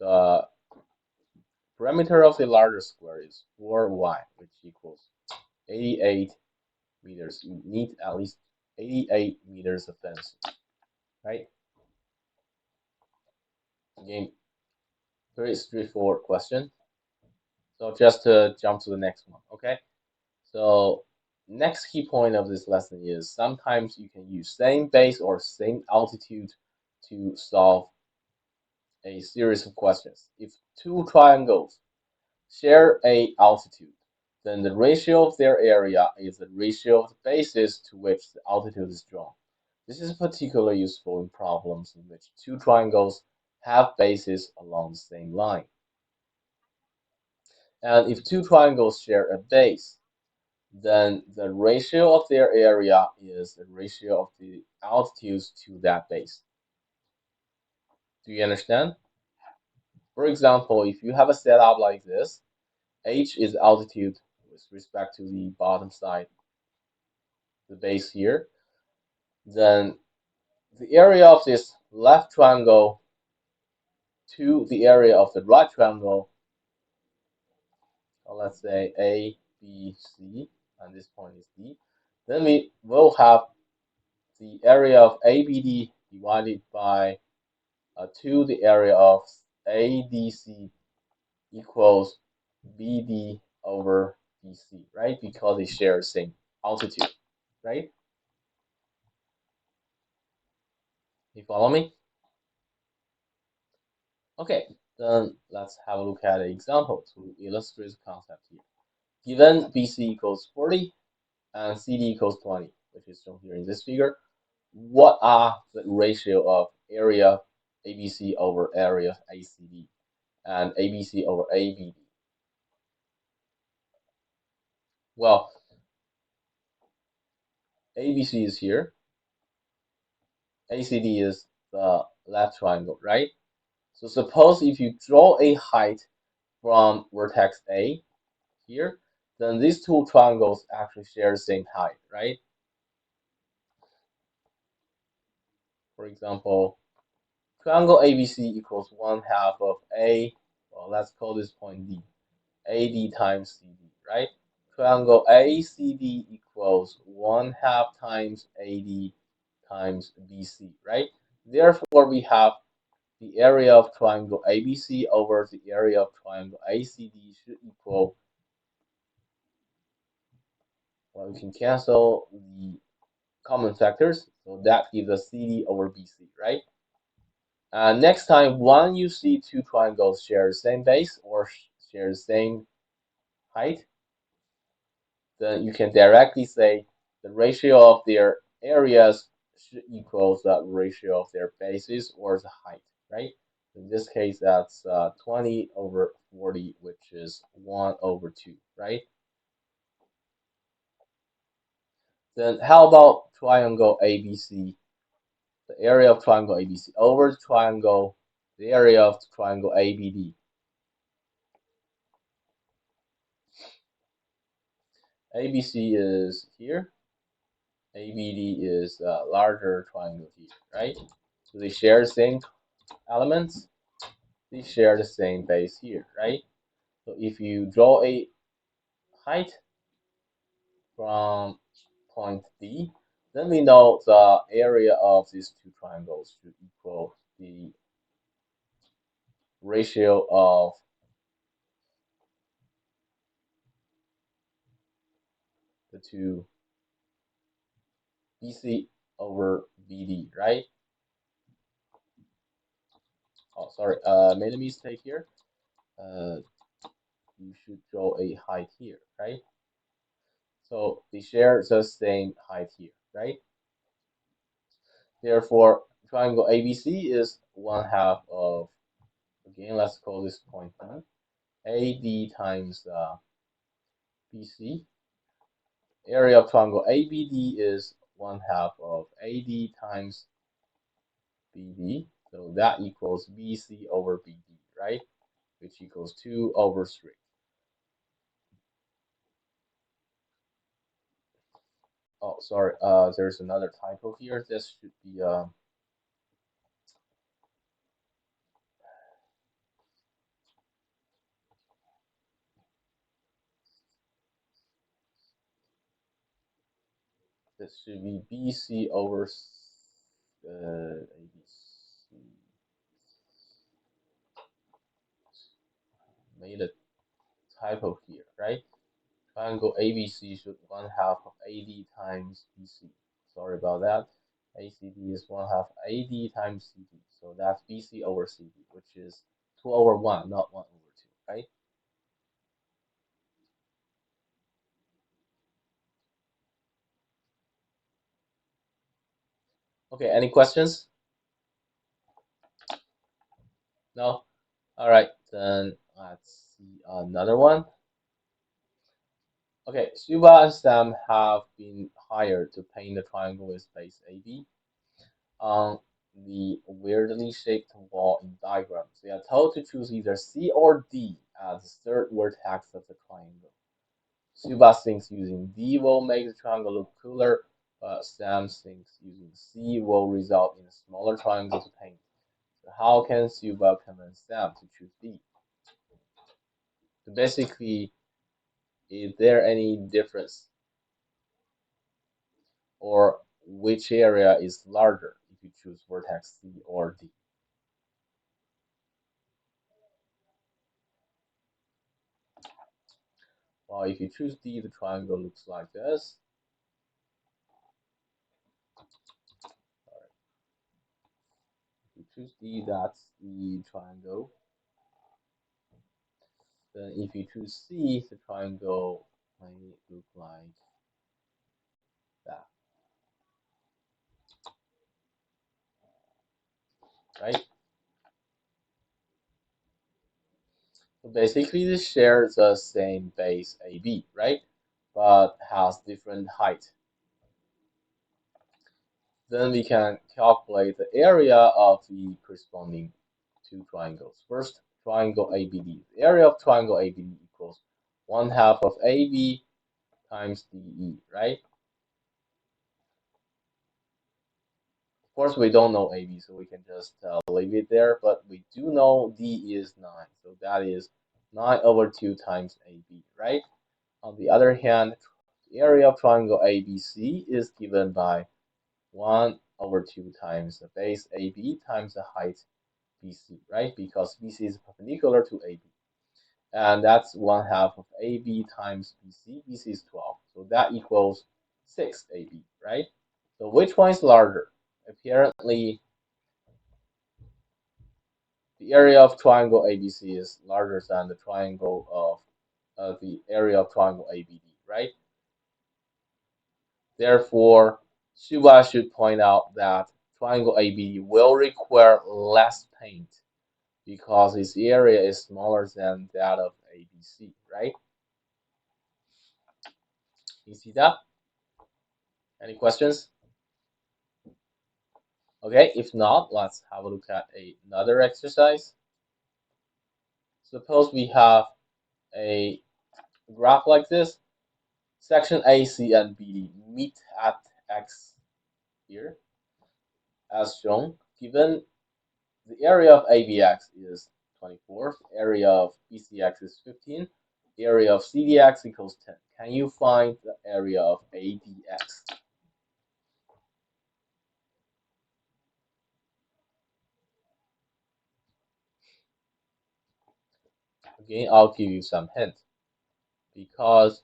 the perimeter of the larger square is 4y, which equals 88 meters. You need at least 88 meters of fencing, right? Again, very straightforward question. So just to jump to the next one, okay? So next key point of this lesson is sometimes you can use same base or same altitude to solve a series of questions. If two triangles share a altitude, then the ratio of their area is the ratio of the bases to which the altitude is drawn. This is particularly useful in problems in which two triangles have bases along the same line. And if two triangles share a base, then the ratio of their area is the ratio of the altitudes to that base. Do you understand? For example, if you have a setup like this, h is altitude with respect to the bottom side, the base here, then the area of this left triangle to the area of the right triangle, let's say A, B, C, and this point is D, then we will have the area of ABD divided by 2 the area of ADC equals BD over BC, right? Because they share the same altitude, right? You follow me? Okay, then let's have a look at an example to illustrate the concept here. Given BC equals 40 and CD equals 20, which is shown here in this figure, what are the ratio of area ABC over area ACD and ABC over ABD? Well, ABC is here, ACD is the left triangle, right? So suppose if you draw a height from vertex A here, then these two triangles actually share the same height, right? For example, triangle ABC equals 1/2 of A, well, let's call this point D, AD times CD, right? Triangle ACD equals 1/2 times AD times BC, right? Therefore, we have the area of triangle ABC over the area of triangle ACD should equal, well, we can cancel the common factors, so that gives us CD over BC, right? Next time, when you see two triangles share the same base or share the same height, then you can directly say the ratio of their areas should equal the ratio of their bases or the height, right? In this case, that's 20 over 40, which is 1 over 2, right? Then how about triangle ABC? The area of triangle ABC over the area of triangle ABD. ABC is here. ABD is a larger triangle here, right? So they share the same elements. They share the same base here, right? So if you draw a height from point D, then we know the area of these two triangles should equal the ratio of the two BC over BD, right? Oh, sorry, made a mistake here. Uh, you should draw a height here, right? So they share the same height here, right? Therefore, triangle ABC is 1/2 of, again, let's call this point B, AD times BC. Area of triangle ABD is 1/2 of AD times BD. So that equals BC over BD, right? Which equals 2 over 3. Oh, sorry. There's another typo here. This should be this should be BC over ABC. Made a typo here, right? Triangle ABC should 1/2 of AD times BC. Sorry about that. ACD is 1/2 AD times CD. So that's BC over CD, which is 2 over 1, not 1 over 2, right? Okay, any questions? No? All right, then let's see another one. Okay, Suba and Sam have been hired to paint the triangle with base AB on the weirdly shaped wall in diagrams. They are told to choose either C or D as the third vertex of the triangle. Suba thinks using D will make the triangle look cooler, but Sam thinks using C will result in a smaller triangle to paint. So how can Suba convince Sam to choose D? So basically, is there any difference, or which area is larger if you choose vertex C or D? Well, if you choose D, the triangle looks like this. If you choose D, that's the triangle. Then if you choose C, the triangle may look like that, right? So basically, this shares the same base AB, right? But has different height. Then we can calculate the area of the corresponding two triangles. First, triangle ABD. The area of triangle ABD equals 1/2 of AB times DE, right? Of course, we don't know AB, so we can just leave it there, but we do know D is 9, so that is 9 over 2 times AB, right? On the other hand, the area of triangle ABC is given by 1 over 2 times the base AB times the height BC, right? Because BC is perpendicular to AB. And that's 1/2 of AB times BC. BC is 12. So that equals 6 AB, right? So which one is larger? Apparently, the area of triangle ABC is larger than the triangle of the area of triangle ABD, right? Therefore, Shiba should point out that triangle ABD will require less paint because its area is smaller than that of ABC, right? You see that? Any questions? Okay, if not, let's have a look at another exercise. Suppose we have a graph like this. Section AC and BD meet at X here, as shown. Given the area of ABX is 24, area of BCX is 15, area of CDX equals 10. Can you find the area of ADX? Again, I'll give you some hints. Because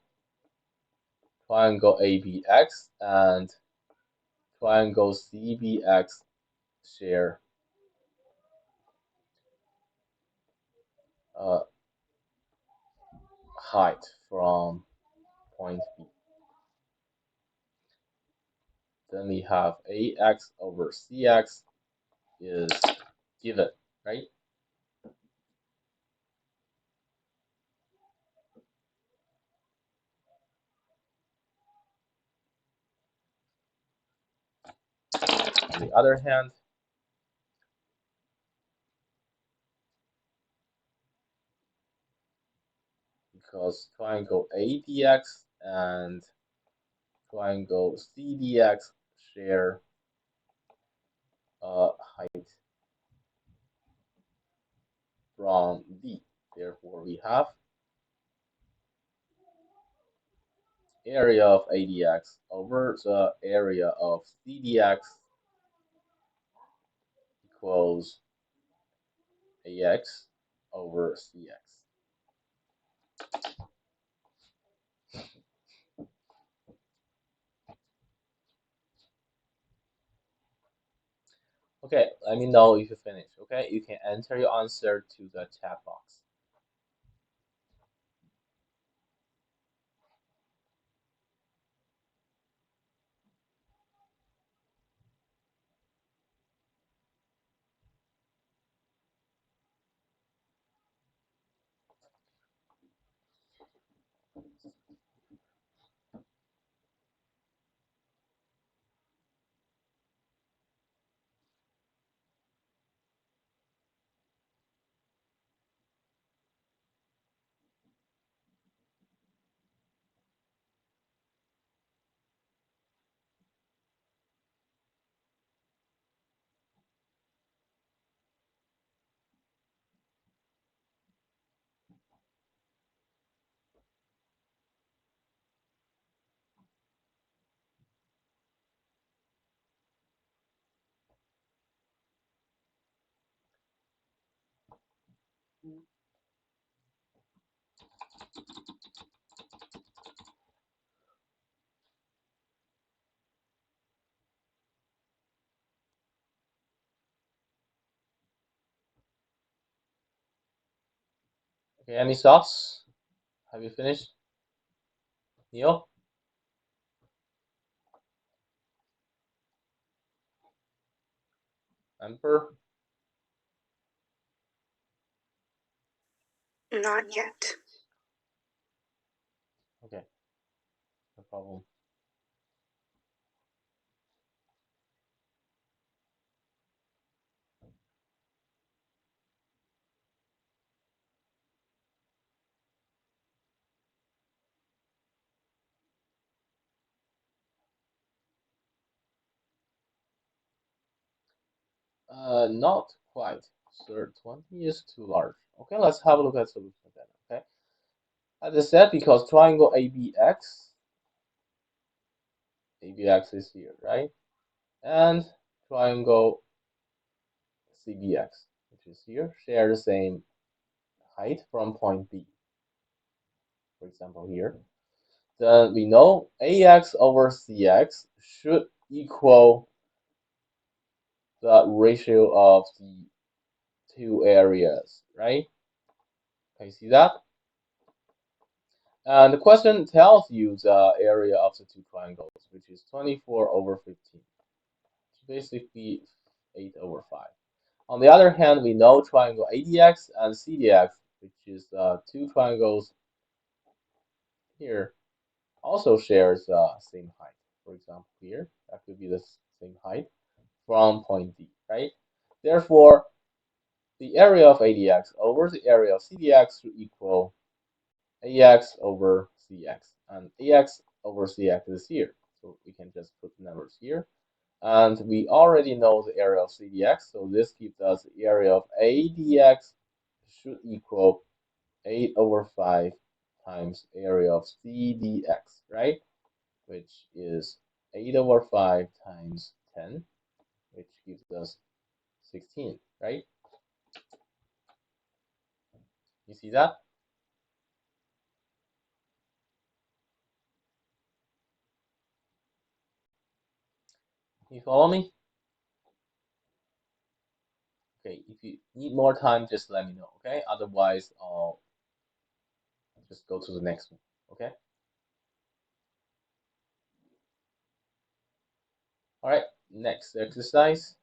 triangle ABX and triangle CBX share uh, height from point B. Then we have AX over CX is given, right? On the other hand, because triangle ADX and triangle CDX share height from D. Therefore, we have area of ADX over the area of CDX equals AX over CX. Okay, let me know if you finish. Okay, you can enter your answer to the chat box. Okay, any thoughts? Have you finished? Neil? Amber? Not yet. Okay, no problem. Not quite. Sir, 20 is too large. Okay, let's have a look at solution then. Okay, as I said, because triangle ABX is here, right? And triangle CBX, which is here, share the same height from point B, for example here. Then we know AX over CX should equal the ratio of the two areas, right? Can you see that? And the question tells you the area of the two triangles, which is 24 over 15. So basically 8 over 5. On the other hand, we know triangle ADX and CDX, which is two triangles here, also shares the same height. For example, here, that could be the same height from point D, right? Therefore, the area of ADX over the area of CDX should equal AX over CX. And AX over CX is here. So we can just put the numbers here. And we already know the area of CDX, so this gives us the area of ADX should equal 8 over 5 times area of CDX, right? Which is 8 over 5 times 10, which gives us 16, right? You see that? You follow me? Okay, if you need more time, just let me know, okay? Otherwise, I'll just go to the next one, okay? All right, next exercise.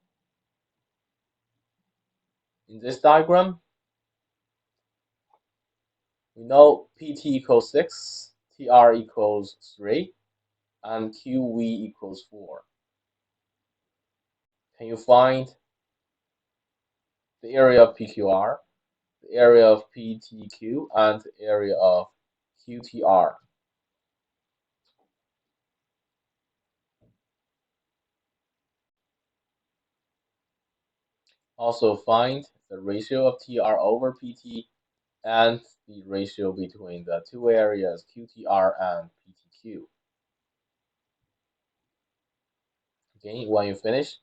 In this diagram, we know PT equals 6, TR equals 3, and QV equals 4. Can you find the area of PQR, the area of PTQ, and the area of QTR? Also find the ratio of TR over PT and the ratio between the two areas QTR and PTQ. Okay, when you finish,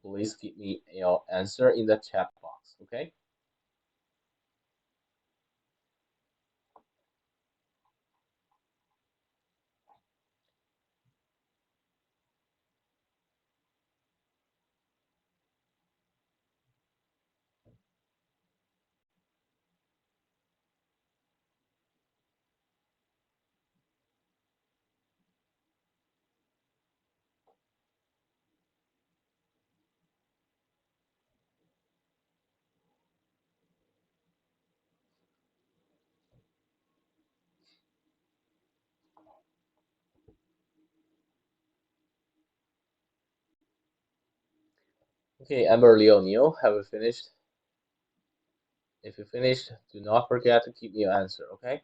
please give me your answer in the chat box, okay? Okay, Amber, Leo, Neil, have you finished? If you finished, do not forget to keep your answer, okay?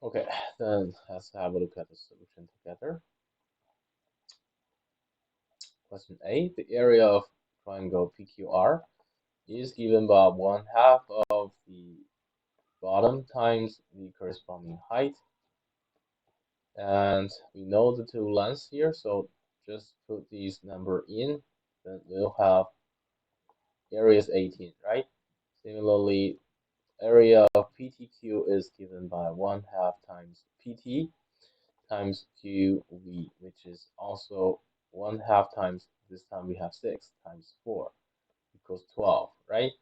Okay, then let's have a look at the solution together. Question A, the area of triangle PQR is given by 1/2 of the bottom times the corresponding height. And we know the two lengths here, so just put these number in, then we'll have area is 18, right? Similarly, area of PTQ is given by 1/2 times PT times QV, which is also 1/2 times, this time we have 6 times 4 equals 12, right?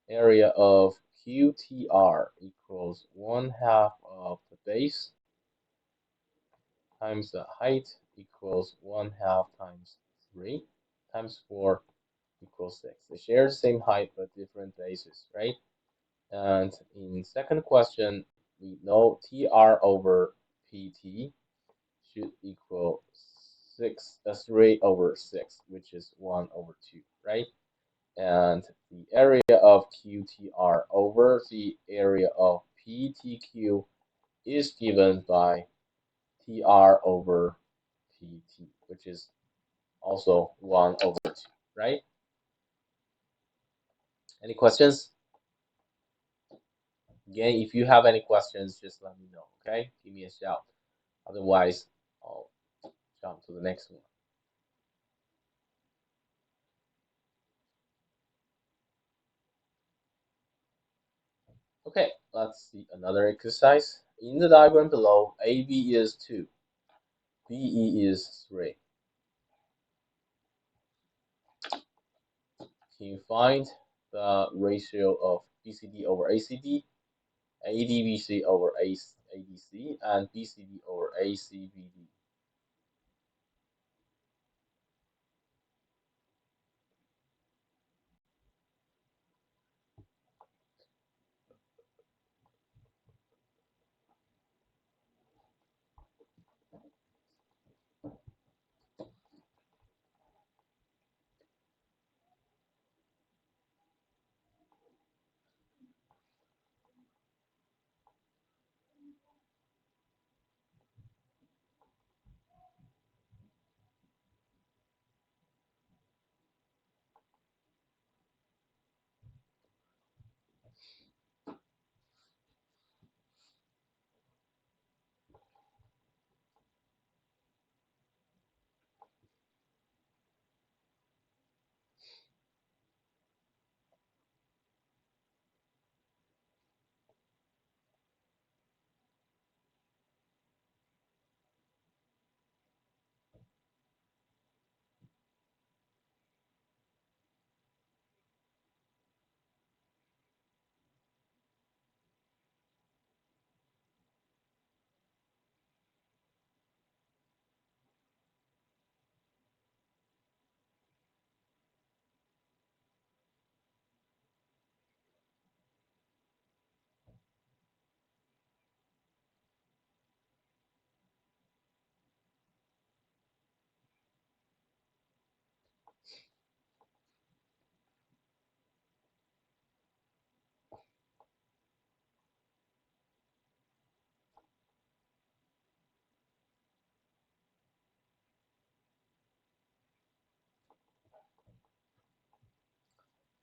Area of QTR equals 1/2 of the base times the height equals 1/2 times 3 times 4 equals 6. They share the same height but different bases, right? And in second question, we know TR over PT should equal 3 over 6, which is 1 over 2, right? And the area of QTR over the area of PTQ is given by TR over PT, which is also 1 over 2, right? Any questions? Again, if you have any questions, just let me know, okay? Give me a shout. Otherwise, I'll jump to the next one. Okay, let's see another exercise. In the diagram below, AB is 2, BE is 3. Can you find the ratio of BCD over ACD, ADBC over ADC, and BCD over ACBD?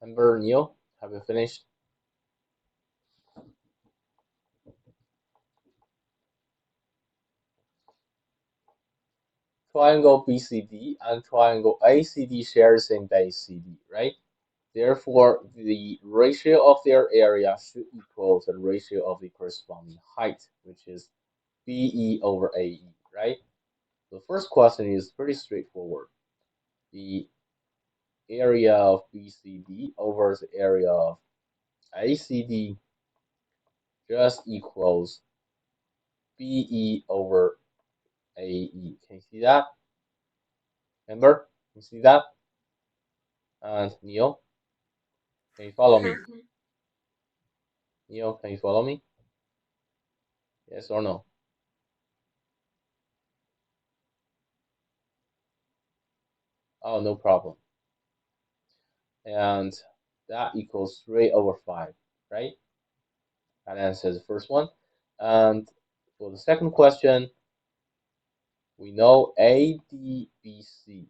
Amber, Neil, have you finished? Triangle BCD and triangle ACD share the same base CD, right? Therefore, the ratio of their area should equal the ratio of the corresponding height, which is BE over AE, right? The first question is pretty straightforward. The area of BCD over the area of ACD just equals BE over AE. Can you see that? Remember? Can you see that? And Neil, can you follow me? Mm-hmm. Neil, can you follow me? Yes or no? Oh, no problem. And that equals 3 over 5, right? That answers the first one. And for the second question, we know ADBC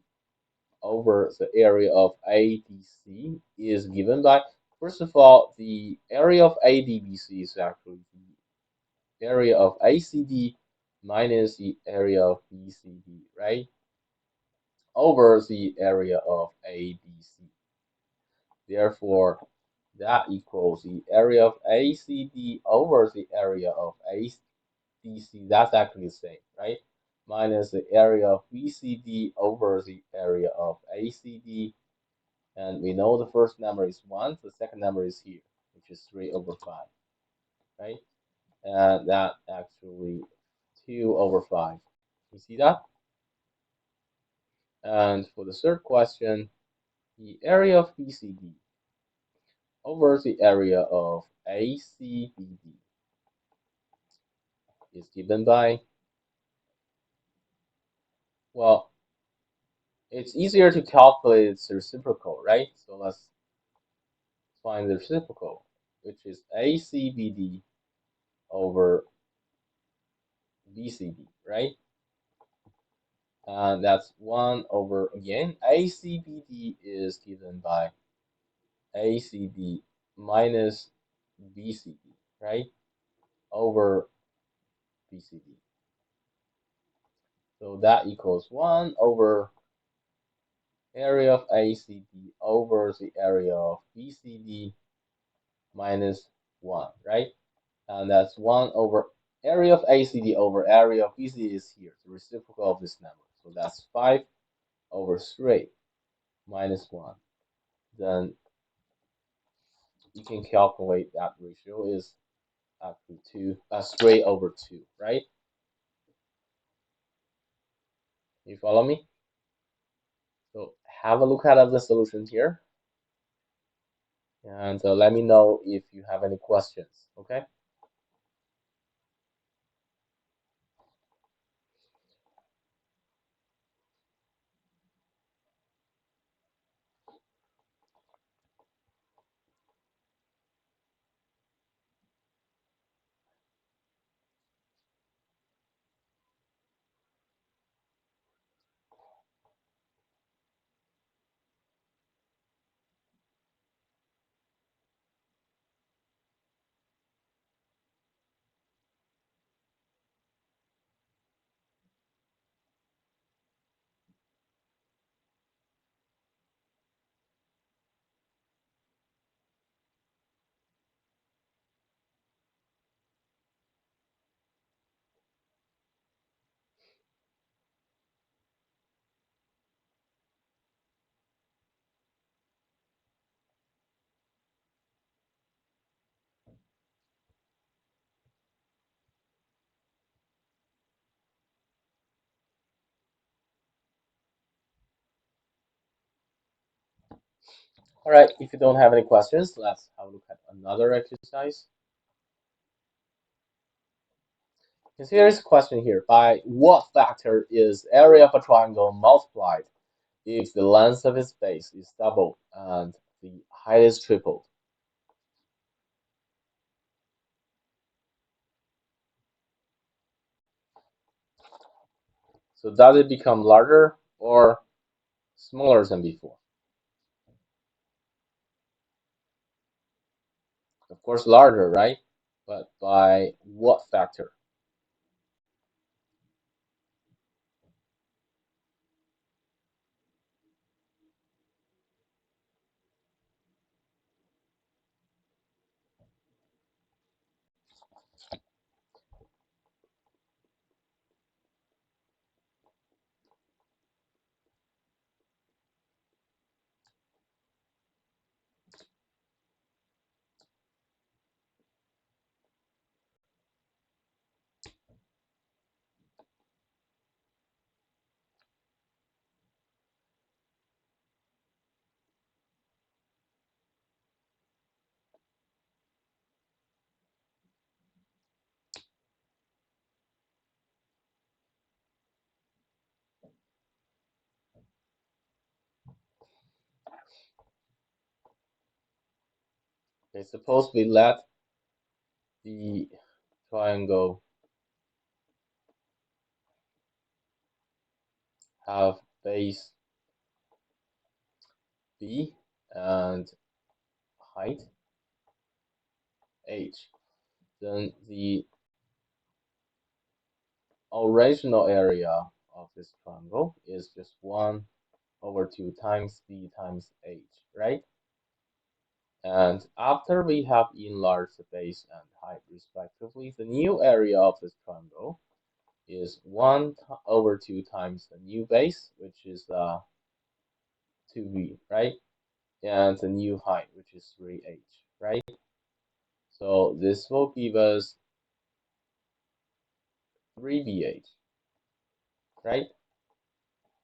over the area of ADC is given by, first of all, the area of ADBC is actually the area of ACD minus the area of BCD, right? Over the area of ABC. Therefore, that equals the area of ACD over the area of ADC. That's actually the same, right? Minus the area of BCD over the area of ACD. And we know the first number is 1, the second number is here, which is 3 over 5, right? And that actually 2 over 5. You see that? And for the third question, the area of BCD over the area of ACBD is given by, well, it's easier to calculate its reciprocal, right? So let's find the reciprocal, which is ACBD over BCD, right? And that's 1 over, again, ACBD is given by ACD minus BCD, right? Over BCD. So that equals 1 over area of ACD over the area of BCD minus 1, right? And that's 1 over area of ACD over area of BCD is here, the reciprocal of this number. So that's 5 over 3 minus 1. Then you can calculate that ratio is actually 3 over 2, right? You follow me? So have a look at the solution here and let me know if you have any questions, okay? All right, if you don't have any questions, let's have a look at another exercise. Consider this question here. By what factor is area of a triangle multiplied if the length of its base is doubled and the height is tripled? So does it become larger or smaller than before? Of course, larger, right? But by what factor? Okay, suppose we let the triangle have base B and height h. Then the original area of this triangle is just 1 over 2 times b times h, right? And after we have enlarged the base and height respectively, the new area of this triangle is 1 over 2 times the new base, which is 2b, right? And the new height, which is 3h, right? So this will give us 3bh, right?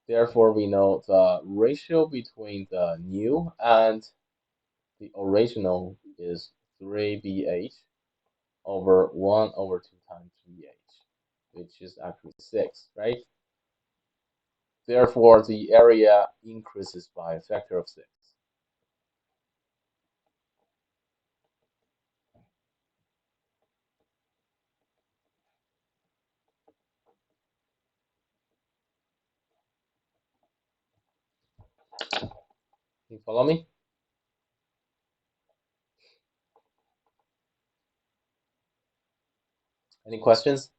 Therefore, we know the ratio between the new and the original is 3bh over 1 over 2 times 3h, which is actually 6, right? Therefore, the area increases by a factor of 6. You follow me? Any questions?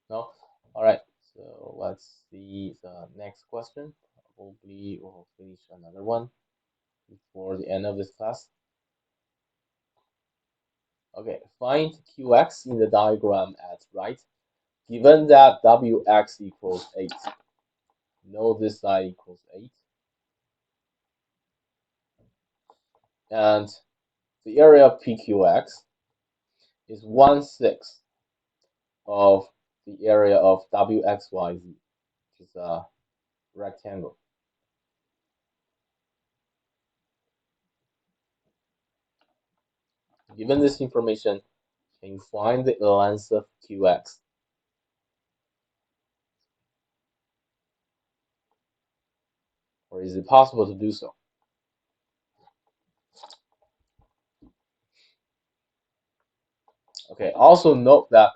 No? All right. So let's see the next question. Probably we'll finish another one before the end of this class. Okay, find Qx in the diagram at right, given that Wx equals 8. Know this side equals 8. And the area of PQX is 1/6 of the area of WXYZ, which is a rectangle. Given this information, can you find the length of QX? Or is it possible to do so? Okay, also note that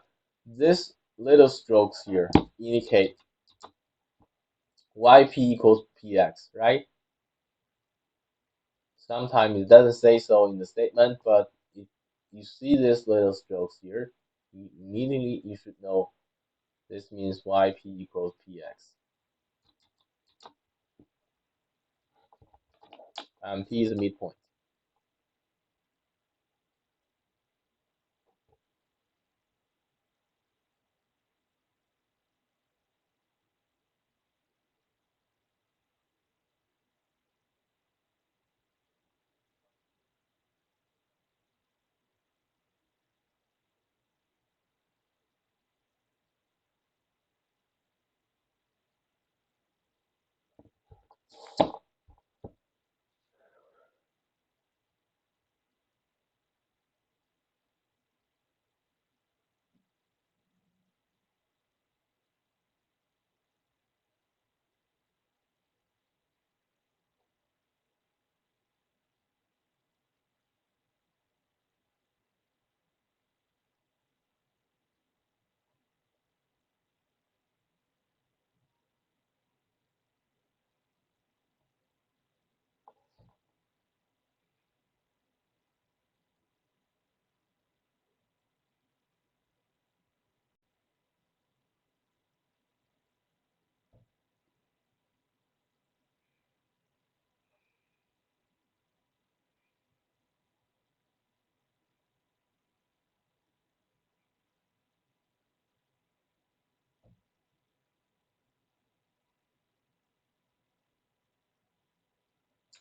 this little strokes here indicate YP equals PX, right? Sometimes it doesn't say so in the statement, but if you see these little strokes here, immediately you should know this means YP equals PX. And P is a midpoint.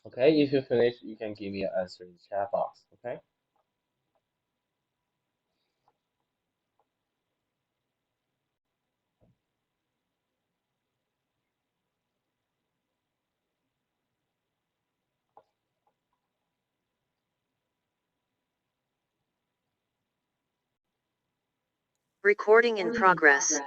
Okay, if you finish, you can give me an answer in the chat box. Okay. Recording in progress.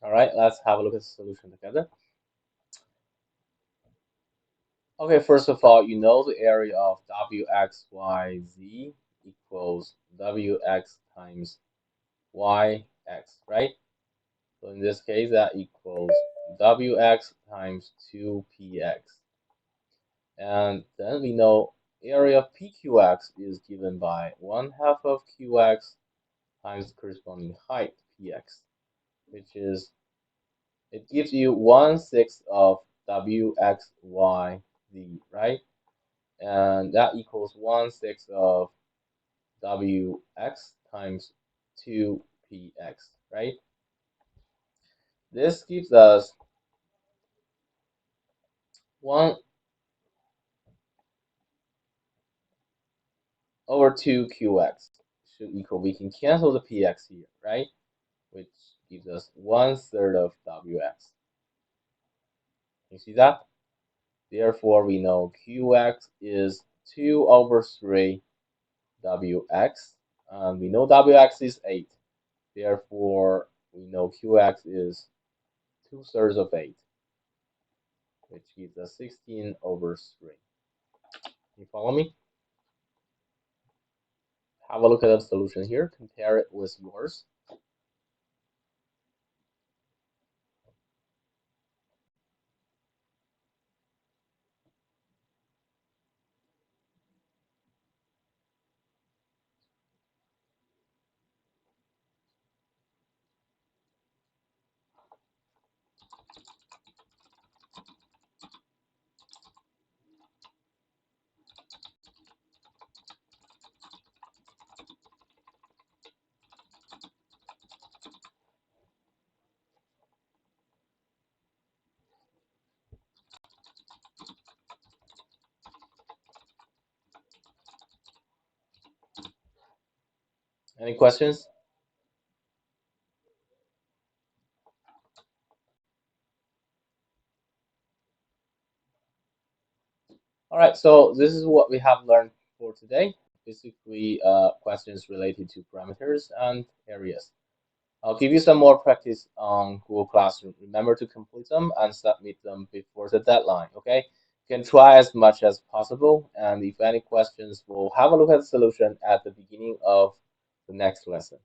All right, let's have a look at the solution together. Okay, first of all, you know the area of WXYZ equals WX times YX, right? So in this case, that equals WX times 2PX. And then we know area of PQX is given by 1/2 of QX times the corresponding height PX, which is, it gives you 1/6 of WXYZ, right? And that equals 1/6 of WX times 2PX, right? This gives us 1/2QX should equal, we can cancel the PX here, right? Which gives us 1/3 of WX. You see that? Therefore, we know QX is 2/3 WX. And we know WX is 8. Therefore, we know QX is 2/3 of 8, which gives us 16/3. You follow me? Have a look at the solution here. Compare it with yours. Any questions? All right, so this is what we have learned for today. Basically, questions related to parameters and areas. I'll give you some more practice on Google Classroom. Remember to complete them and submit them before the deadline, okay? You can try as much as possible, and if any questions, we'll have a look at the solution at the beginning of the next lesson.